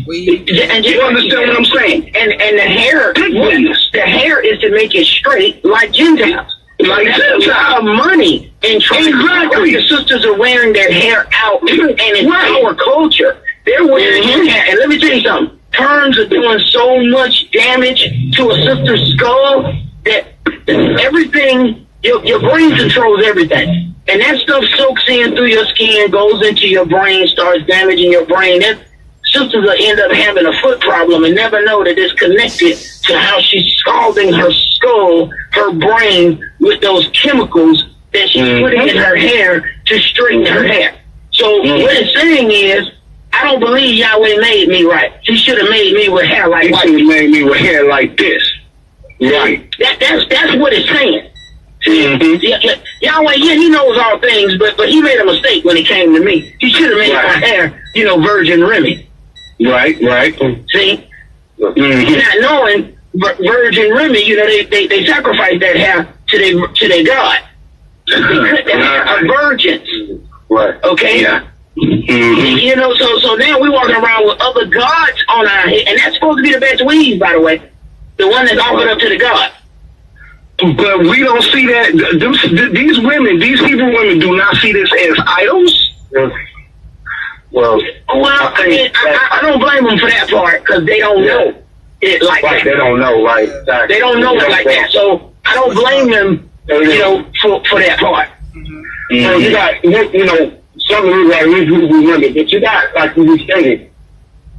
You understand what I'm saying? And the hair, the hair is to make it straight like Gentiles. Like that's our money. And exactly, the sisters are wearing their hair out, and it's our culture. They're wearing their hair. And let me tell you something. Perms are doing so much damage to a sister's skull that everything, your brain controls everything. And that stuff soaks in through your skin, goes into your brain, starts damaging your brain. That sisters will end up having a foot problem and never know that it's connected to how she's scalding her skull, her brain, with those chemicals that she's putting in her hair to straighten her hair. So what it's saying is, I don't believe Yahweh made me right. He should have made me with hair like white. He should have made me with hair like this. Right. That's what it's saying. Yahweh, he knows all things, but he made a mistake when it came to me. He should have made my hair, Virgin Remy. Right. See? Not knowing Virgin Remy, they sacrifice that hair to their God. They cut the hair of virgins. Right. Okay? Yeah. So now we walking around with other gods on our head, and that's supposed to be the best weave, by the way. The one that's offered up to the God. But we don't see that. These women, these Hebrew women, do not see this as idols. Well, I don't blame them for that part because they don't know it like that. They don't know, right? They don't know it like that. So I don't blame them, you know, for that part. So you got, you know, some of you are Hebrew women, but you got, like you stated,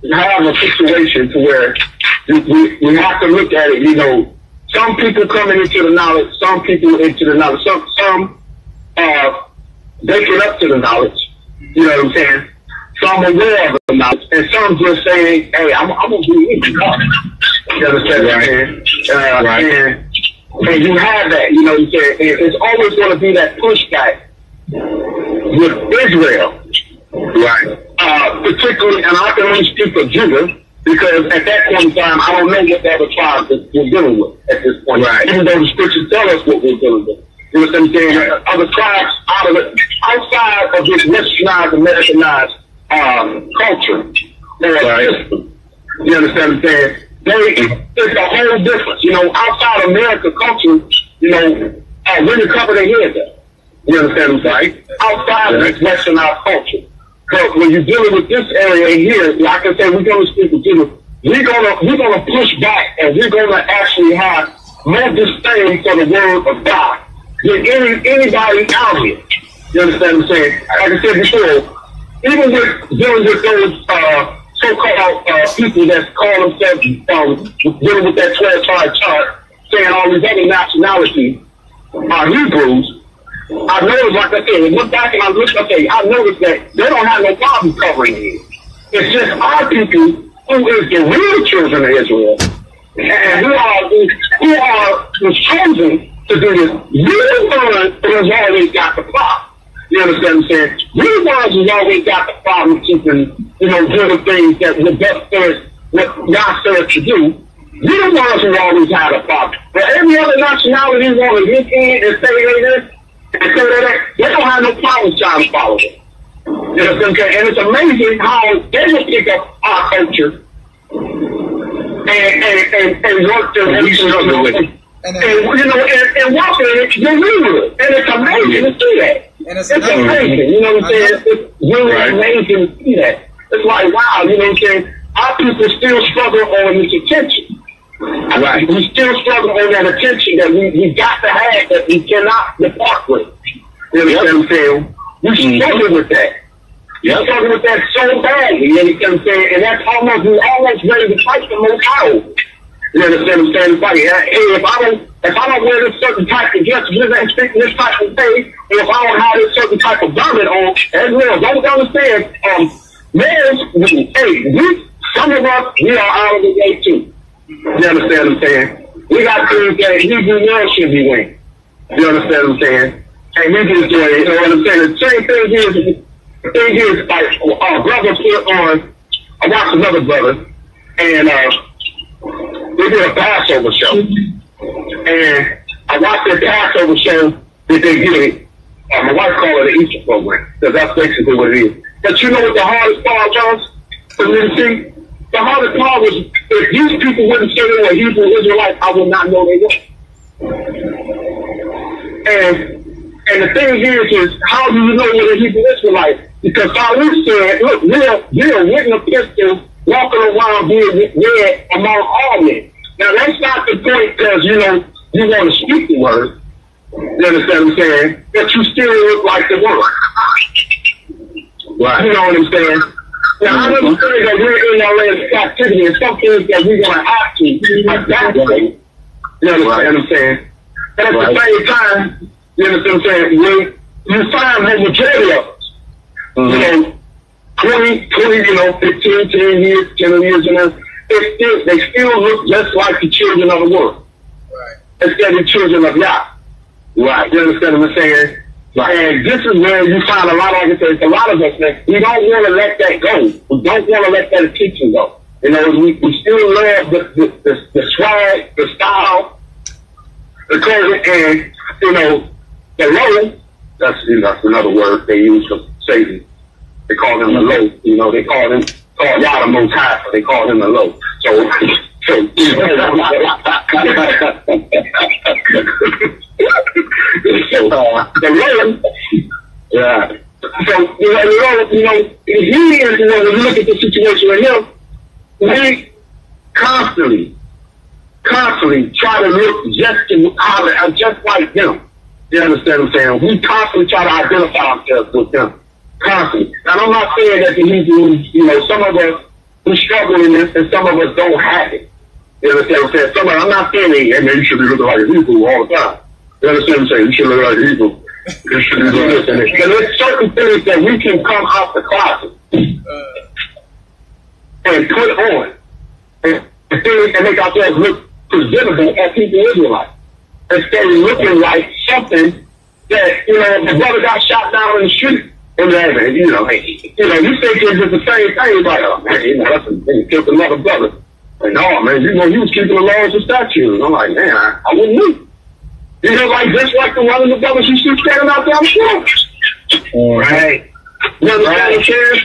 you have a situation to where we have to look at it, you know. Some people coming into the knowledge, some people into the knowledge, some waking up to the knowledge, you know what I'm saying? Some aware of the knowledge, and some just saying, hey, I'm going to be easy. You understand what I'm saying? Right. And you have that, you know what I'm saying? And it's always going to be that pushback with Israel. Right. Particularly, and I can only speak for Judah, because at that point in time, I don't know what the other tribes we're dealing with at this point. Right. Even though the scriptures tell us what we're dealing with. You know what I'm saying? Other tribes outside of this westernized, Americanized culture or system. You understand what I'm saying? It's a whole difference. You know, outside America culture, you know, women cover their heads up. You understand what I'm saying? Outside of this westernized culture. But when you're dealing with this area here, like I said, we're going to speak with you. We're gonna push back, and we're going to actually have more disdain for the word of God than anybody out here. You understand what I'm saying? Like I said before, even with dealing with those so-called people that call themselves dealing with that 12-tribe chart, saying all these other nationalities are Hebrews. I noticed, like I said, I look back and I looked, okay, I noticed that they don't have no problem covering it. It's just our people who is the real children of Israel and who was chosen to do this. We're the ones who has always got the problem. You understand what I'm saying? We're the ones who's always got the problem keeping, you know, doing things that what God says to do. We're the ones who always have a problem. But every other nationality want to look in and say this. And so they don't have no problems trying to follow it. You know what I'm saying? And it's amazing how they will pick up our culture and work their way through it. And you know, and walk in it, you're real. And it's amazing to see that. And it's amazing. You know what I'm saying? It's really amazing to see that. It's like, wow, you know what I'm saying? Our people still struggle on this attention. Right. We still struggle on that attention that we got to have that we cannot depart with. You know what I'm saying? We struggle with that. We struggle with that so badly. You know what I'm saying? And that's almost ready to fight the most out. You understand what I'm saying? It's like, hey, if I don't wear this certain type of dress, if I ain't speaking this type of thing, or if I don't have this certain type of garment on, as well, don't understand, males, hey, some of us, we are out of the way too. You understand what I'm saying? We got things that Hebrew males should be wearing. You understand what I'm saying? And we just doing it, you know what I'm saying? The same thing is, like, our brother put on, I watched another brother, and they did a Passover show. And I watched their Passover show that they did. My wife called it an Easter program, because that's basically what it is. But you know what the hardest part was for me to see? The hardest part was, if these people wouldn't say they were Hebrew Israelites, I would not know they were. And the thing is how do you know you're a Hebrew Israelite? Because Paul said, look, we're written epistles walking around being read among all men. Now, that's not the point because, you know, you want to speak the word. You understand what I'm saying? But you still look like the word. Right. You know what I'm saying? Now, I understand that we're in our captivity and some things that we're going to have to adapt. You understand what I'm saying? But at the same time, you understand what I'm saying? When you find the majority of us, you know, 20, you know, 15, 10 years, 10 years, you know, they still look just like the children of the world. Right. Instead of children of Yah. Right. You understand what I'm saying? Right. And this is where you find a lot of, like I said, a lot of us, man, we don't want to let that go. We don't want to let that teaching go. You know, we still love the swag, the style, the clothing, and, you know, the low, that's another word they use for Satan. They call him the low. You know, they call Yah the Most High, so they call him the low. So you know, So, the Lord, yeah. So, he is, when you look at the situation with him, we constantly try to look just like them. You understand what I'm saying? We constantly try to identify ourselves with them. Constantly. And I'm not saying that the Hebrews, some of us who struggle in this and some of us don't have it. You understand what I'm saying? I'm not saying, hey man, you should be looking like a Hebrew all the time. You understand what I'm saying? You should look like a Hebrew. You should be doing this and this. And there's certain things that we can come out the closet and put on and make ourselves look presentable as people Israelites. Instead of looking like something that, the brother got shot down in the street. And then, you think it's the same thing. Like, oh man, that's he killed another brother. And no, man, he was keeping the laws and statutes. I'm like, man, I wouldn't move. Just like the one of the brothers who still standing out there on the floor. Right. You understand what I'm saying?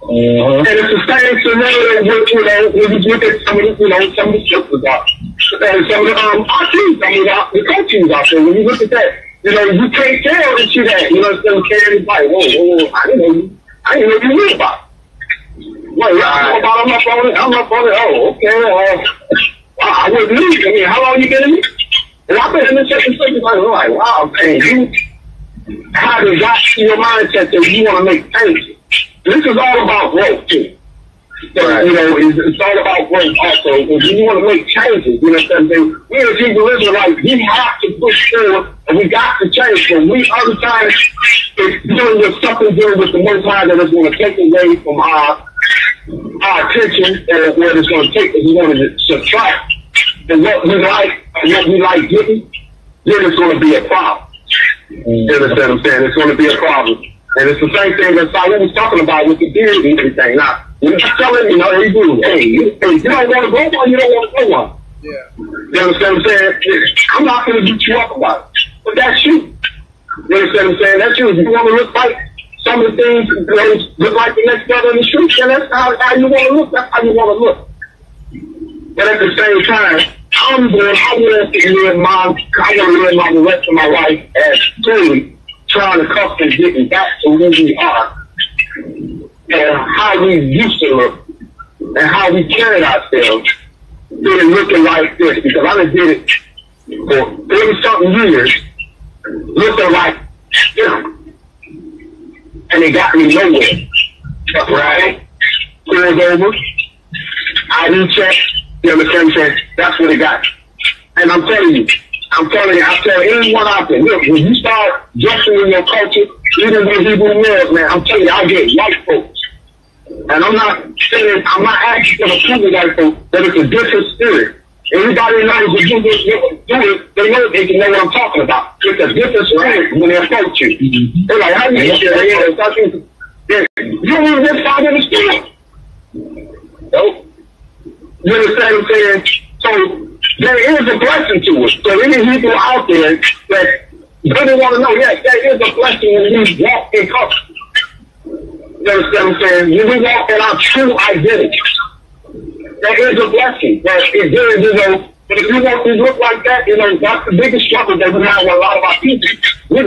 And it's the same scenario with, when you look at some of the, some of the sisters out. And some of the coaches out there. When you look at that, you can't tell that you that. Instead of carrying it like, whoa, I didn't know you knew about it. Well, I'm up on it. Oh, okay. I wouldn't leave. How long you been in it? And I've been in this second place, like, wow, man, how does that to your mindset that you want to make changes? This is all about growth, too. So, it's all about growth also. If you want to make changes, we as Hebrew Israelites, we have to push forward and we got to change. But we other times it's dealing with something dealing with the Most High that is going to take away from our attention and where it's going to take us. It's going to subtract. And what we like getting, then it's going to be a problem. You understand what I'm saying? It's going to be a problem. And it's the same thing that Saul was talking about with the beard and everything. Now, when you're telling Hebrew, hey, you don't want to go one, you don't want to go one. Yeah. You understand what I'm saying? I'm not going to beat you up about it. But that's you. You understand what I'm saying? That's you. If you want to look like some of the things, look like the next brother in the street, then that's how you want to look. That's how you want to look. But at the same time, I want to live my the rest of my life as truly trying to custom getting back to who we are and how we used to look and how we carried ourselves, really looking like this. Because I done did it for 30-something years, looking like them, and it got me nowhere. Right? Pulled over, ID check. You understand what I'm saying? That's what it got. And I'm telling you, I tell anyone out there, look, when you start dressing in your culture, even with Hebrew males, man, I'm telling you, I get white folks. And I'm not asking for the prove white folks, but it's a different spirit. Everybody knows what you do, they know they can know what I'm talking about. It's a different spirit when they approach you. They're like, how do you get there? You don't even get side of the spirit. Nope. You understand what I'm saying? So there is a blessing to it. So any people out there that really want to know, yes, there is a blessing when we walk in culture. You understand what I'm saying? When we walk in our true identity, there is a blessing. But but if you want to look like that, that's the biggest struggle that we have with a lot of our people. We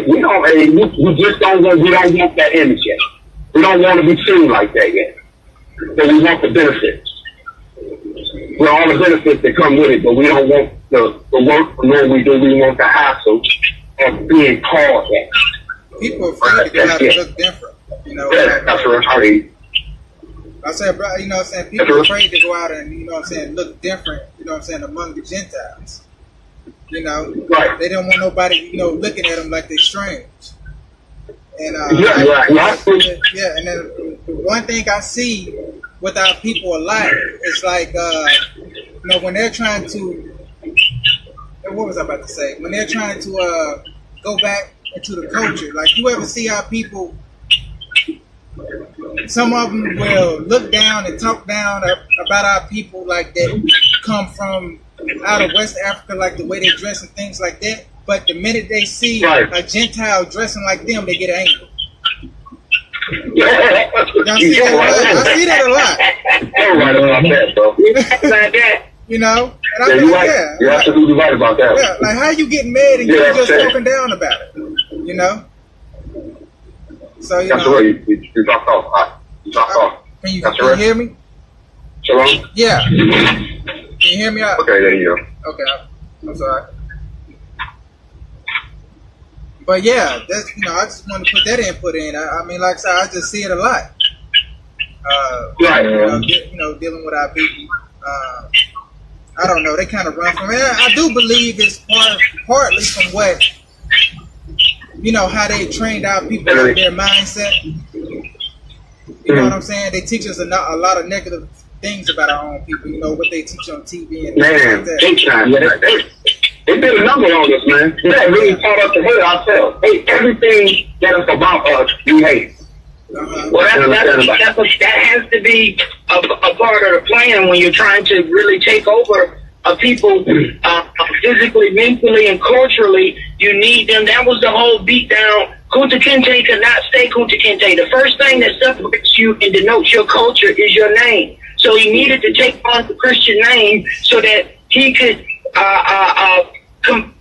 just don't want that image yet. We don't want to be seen like that yet. But we want the benefits. Well, all the benefits that come with it, but we don't want the work from what we do. We want the hassle of being called that. People are afraid to go out and look different. That's right. I said, bro, what I'm saying? People are afraid to go out and, look different, among the Gentiles. Right. They don't want nobody, looking at them like they're strange. And, and then the one thing I see with our people a lot is like, when they're trying to, what was I about to say? When they're trying to go back into the culture, like you ever see how people, some of them will look down and talk down about our people like that come from out of West Africa, like the way they dress and things like that. But the minute they see a Gentile dressing like them, they get angry. I see that a lot. You're right about that, bro. You know? And Yeah, I'm you're like, right. yeah. You're absolutely right about that. Yeah, like how you getting mad and Yeah, you're just okay. talking down about it, you know? So, you That's know. right. You talk off. You talk off. Can you hear me? Shalom? Yeah. Can you hear me out? Okay, there you go. Okay, I'm sorry. But yeah, that's, you know, I just want to put that input in. I mean, like I said, I just see it a lot. Right. You know, dealing with our people. I don't know. They kind of run from it. I do believe it's partly from what, you know, how they trained our people, their mindset. You know what I'm saying? They teach us a lot of negative things about our own people. You know, what they teach on TV and man, things like that. They did a number on us, man. That really taught us to hate ourselves. Hate everything that is about us, you hate. Well, that has to be a part of the plan when you're trying to really take over a people physically, mentally, and culturally. You need them. That was the whole beat down. Kunta Kinte could not stay Kunta Kinte. The first thing that separates you and denotes your culture is your name. So he needed to take on the Christian name so that he could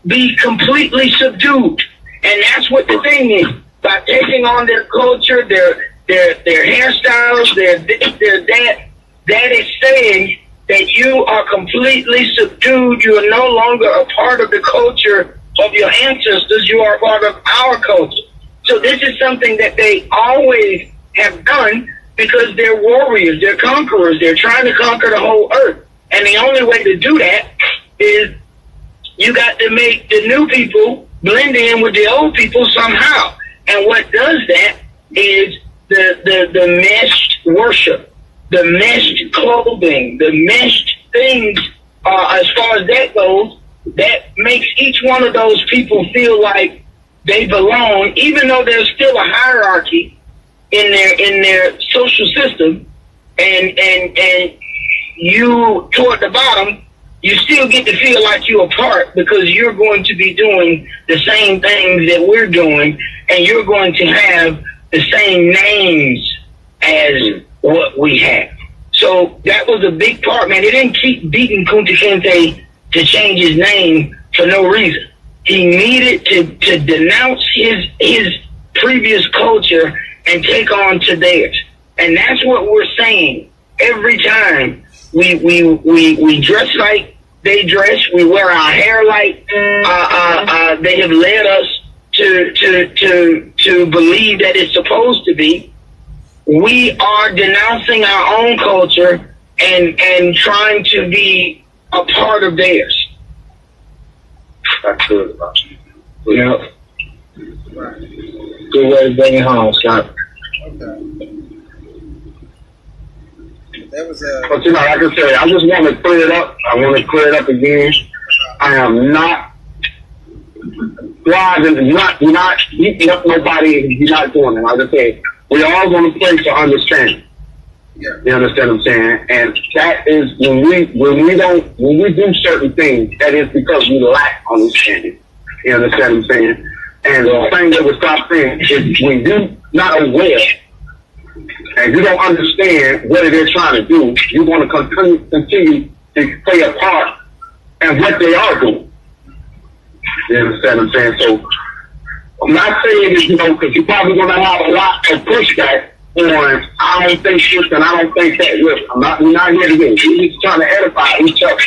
be completely subdued. And that's what the thing is. By taking on their culture, their hairstyles, their that is saying that you are completely subdued. You are no longer a part of the culture of your ancestors. You are a part of our culture. So this is something that they always have done because they're warriors, they're conquerors, they're trying to conquer the whole earth. And the only way to do that is you got to make the new people blend in with the old people somehow. And what does that is the meshed worship, the meshed clothing, the meshed things, as far as that goes, that makes each one of those people feel like they belong, even though there's still a hierarchy in their social system, and you toward the bottom, you still get to feel like you're a part because you're going to be doing the same things that we're doing, and you're going to have the same names as what we have. So that was a big part, man. They didn't keep beating Kunta Kinte to change his name for no reason. He needed to denounce his previous culture and take on to theirs. And that's what we're saying every time. We dress like they dress. We wear our hair like they have led us to believe that it's supposed to be. We are denouncing our own culture and trying to be a part of theirs. That's good. Yeah. Good way to bring it home, Scott. Okay. That was But you know, like I said, I just want to clear it up. I want to clear it up again. I am not driving. You're not beating up nobody. You're not doing it. Like I said, we all going to place to understand. Yeah. You understand what I'm saying? And that is when we do certain things, that is because we lack understanding. You understand what I'm saying? And the thing that we stop saying is when you're not aware and you don't understand what it is trying to do, you're going to continue to play a part in what they are doing. You understand what I'm saying? So I'm not saying that, you know, because you're probably going to have a lot of pushback on, I don't think this and I don't think that. Look, we're not here to do it. We're just trying to edify each other.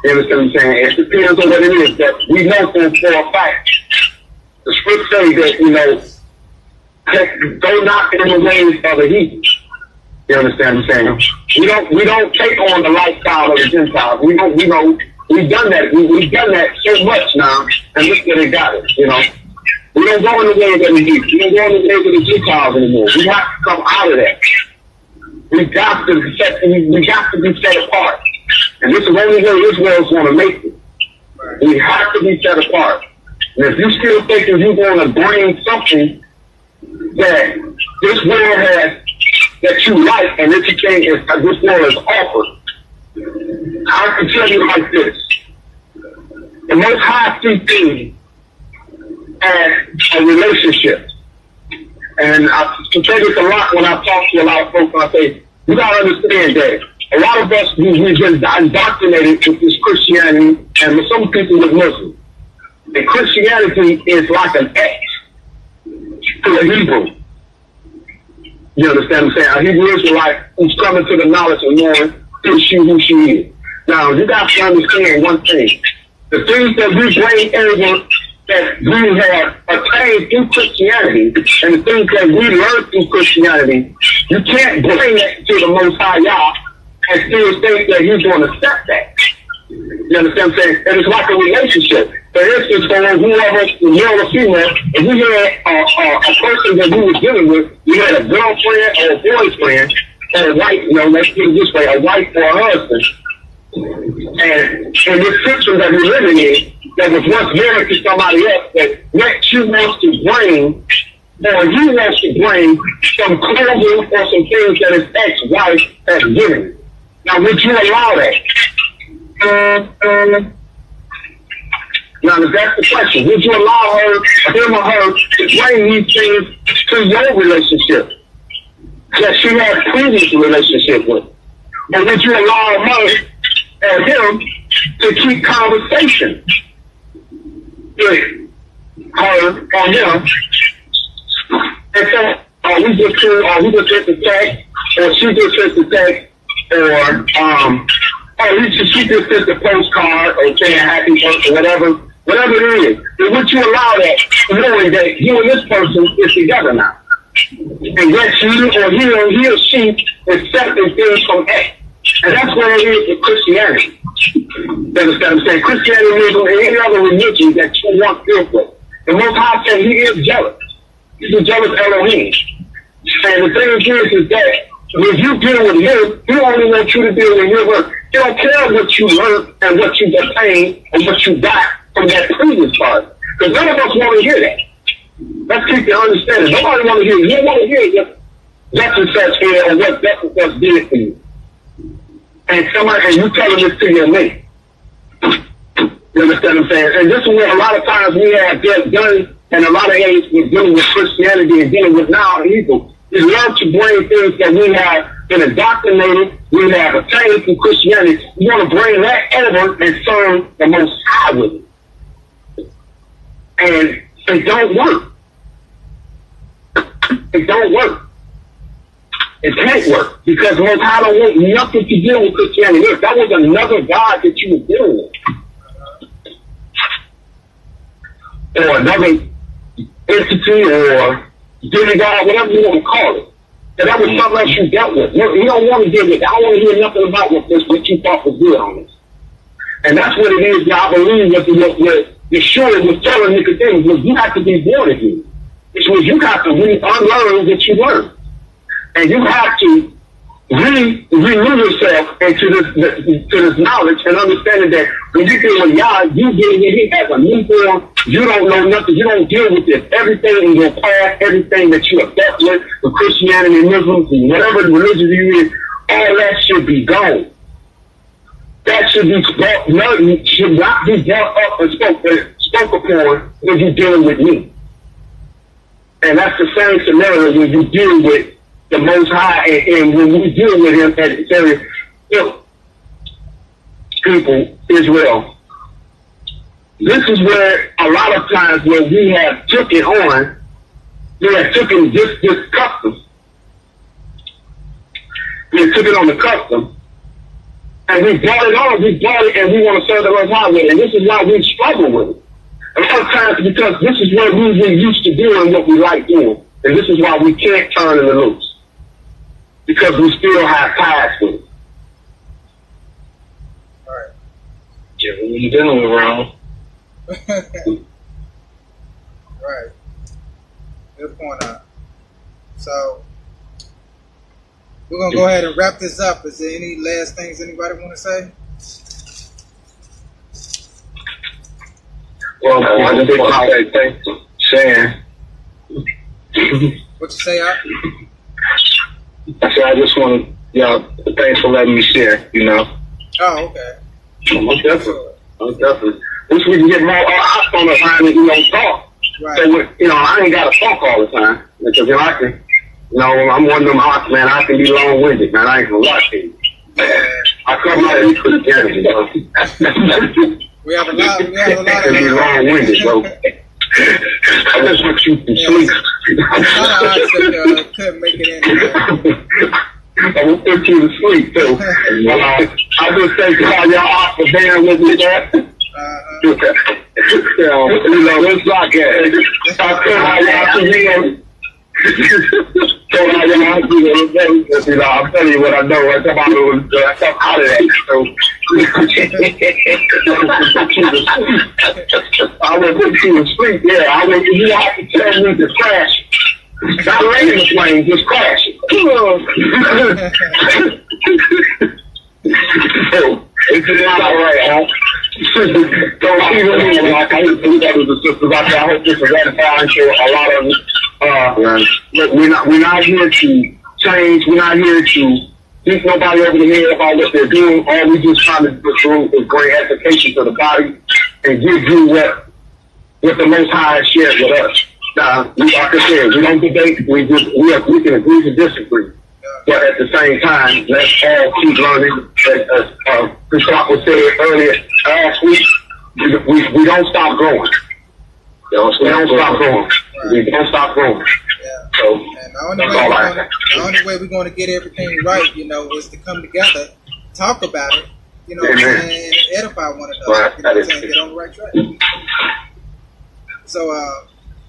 You understand what I'm saying? It depends on what it is that we know for a fact. The script says that, you know, go not in the ways of the heathen. You understand what I'm saying? We don't take on the lifestyle of the Gentiles. We've done that. We've done that so much now, and look where they got it. You know, we don't go in the ways of the heathen. We don't go in the ways of the Gentiles anymore. We have to come out of that. We got to be set apart, and this is the only way this world's going to make it. We have to be set apart. And if you still think that you're going to bring something that this world has, that you like, and that you think this world is offered, I can tell you like this. The Most High sees things as a relationship. And I can say this a lot when I talk to a lot of folks, and I say, you got to understand that A lot of us, we've been indoctrinated with this Christianity, and with some people with Muslims. And Christianity is like an X to a Hebrew. You understand what I'm saying? A Hebrew Israelite who's coming to the knowledge of knowing who she is. Now, you got to understand one thing. The things that we bring over that we have attained through Christianity, and the things that we learned through Christianity, you can't bring that to the Most High Yah and still think that He's going to accept that. You understand what I'm saying? And it's like a relationship. For instance, for whoever, male or female, if we had a person that we were dealing with, we had a girlfriend or a boyfriend, or a wife, let's put it this way, a wife or a husband. And in this system that we're living in, that was once married to somebody else, that she wants to bring, or he wants to bring some clothing or some things that his ex-wife has given. Now, would you allow that? Now, that's the question. Would you allow him or her to bring these things to your relationship that she had previous relationship with? Or would you allow her or him to keep conversation with her or him and say, we just sent the text, or she just sent the text, or she just sent the postcard, or saying happy birthday, whatever it is. Then would you allow that, knowing that you and this person is together now? And yet he or she is accepting things from X. And that's what it is with Christianity. You understand what I'm saying? Christianity is or any other religion that you want to deal with. The Most High said He is jealous. He's a jealous Elohim. And the thing is that when you deal with Him, He only wants you to deal with Him. He don't care what you learned and what you obtained and what you got from that previous part. Because none of us want to hear that. Let's keep the understanding. Nobody want to hear it. You want to hear that's and such here or what that and such did for you. And you telling this to your mate. You understand what I'm saying? And this is where a lot of times we have done, and a lot of age we're dealing with Christianity and dealing with now evil. We love to bring things that we have been indoctrinated, we have attained through Christianity. We want to bring that over and serve the Most High with it. And it don't work. It don't work. It can't work because Most High don't want nothing to do with Christianity. Look, that was another God that you were dealing with. Or another entity or demigod, whatever you want to call it. And that was something else you dealt with. You don't want to deal with it. I don't want to hear nothing about what you thought was good on this. And that's what it is that I believe what Yeshua was telling Nicodemus was you have to be born again. Which means you have to unlearn what you learned. And you have to renew yourself into this knowledge and understanding that when you deal with Yah, you get He has a new form. You don't know nothing. You don't deal with this. Everything in your past, everything that you have dealt with Christianity, Muslims, and whatever religion you is, all that should be gone. That should not be brought up and spoke upon when you're dealing with me. And that's the same scenario when you deal with the Most High, and when we deal with Him as very people, Israel. This is where a lot of times when we have took it on, we have taken this custom. We have took it on the custom, and we brought it on. We brought it, and we want to serve the Most High with it. And this is why we struggle with it. A lot of times because this is what we've been used to doing, what we like doing, and this is why we can't turn it loose. Because we still have ties with it. Alright. Yeah, what you doing with wrong? Right. Good point out. So we're gonna go ahead and wrap this up. Is there any last things anybody want to say? Well, I just want to say thanks for sharing. What you say, Art? So I just want to, thanks for letting me share, Oh, okay. Most definitely. Wish we can get more eyes on the line and, talk. Right. So, I ain't got to talk all the time. Because, I can, I'm one of them arts, man, I can be long-winded, man. I ain't going to lie to you. I come out with Christianity, bro. We have a lot of long-winded, bro. I just want you to sleep. A lot of us that couldn't make it in. I will put you to sleep, too. I just thank y'all out for being with me there. You know, it's like that. I feel how y'all can hear. So how y'all do it. You know, I'll tell you what I know. I come out of that. So, I will put you to sleep. Yeah, I will. You have to tell me to crash. Not landing the plane, just crash. It's all right, huh? So even me, like I hate to brothers and sisters out there, I hope this is edifying to a lot of us. We're not here to change. We're not here to beat nobody over the head about what they're doing. All we just trying to do is bring edification to the body and give you what the Most High has shared with us. Now, like I said, we don't debate. We can agree to disagree. But at the same time, let's all keep learning. As Christophe was saying earlier last week, we don't stop growing. We don't stop growing. We don't stop growing. Yeah. So and the only way we're going to get everything right, you know, is to come together, talk about it, you know, and edify one another. Right. You know what I'm saying? Get on the right track. So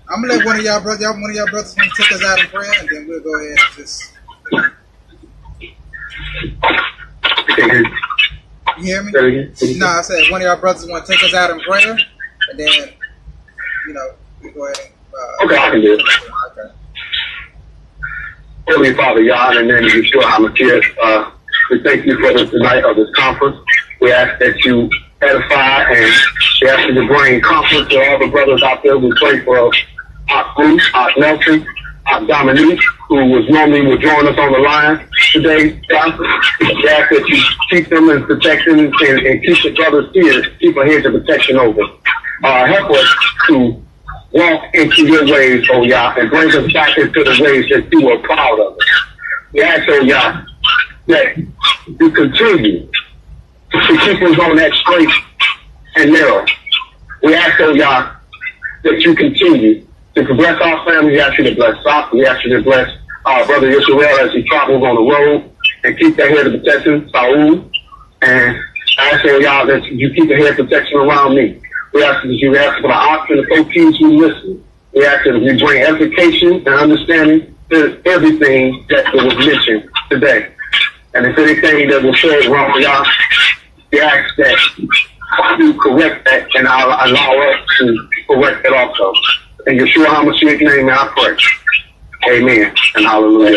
I'm gonna let one of y'all brothers take us out in prayer, and then we'll go ahead and just. You hear me? No, I said one of y'all brothers want to take us out in prayer, and then, you know, we go ahead and. Okay, I can do it. Okay. Heavenly Father, Yah, and then Yeshua HaMashiach, we thank you for this night of this conference. We ask that you edify, and we ask you to bring comfort to all the brothers out there. We pray for Bruce, Nelson, Dominique, who would join us on the line today. We ask that you keep them in protection and keep the brothers here, keep a hedge of protection over. Help us to walk into your ways, oh Yah, and bring us back into the ways that you are proud of us. We ask, oh Yah, that you continue to keep us on that straight and narrow. We ask, oh Yah, that you continue to bless our family. We ask you to bless Sop. We ask you to bless our brother Yisrael as he travels on the road, and keep that head of protection, Saul. And I ask, oh Yah, that you keep the head of protection around me. We ask that you ask for the option of co-teams who listen. We ask that you bring education and understanding to everything that was mentioned today. And if anything that was said wrong, Yah, we ask that you correct that and allow us to correct it also. In Yeshua HaMashiach's name, I pray. Amen and hallelujah.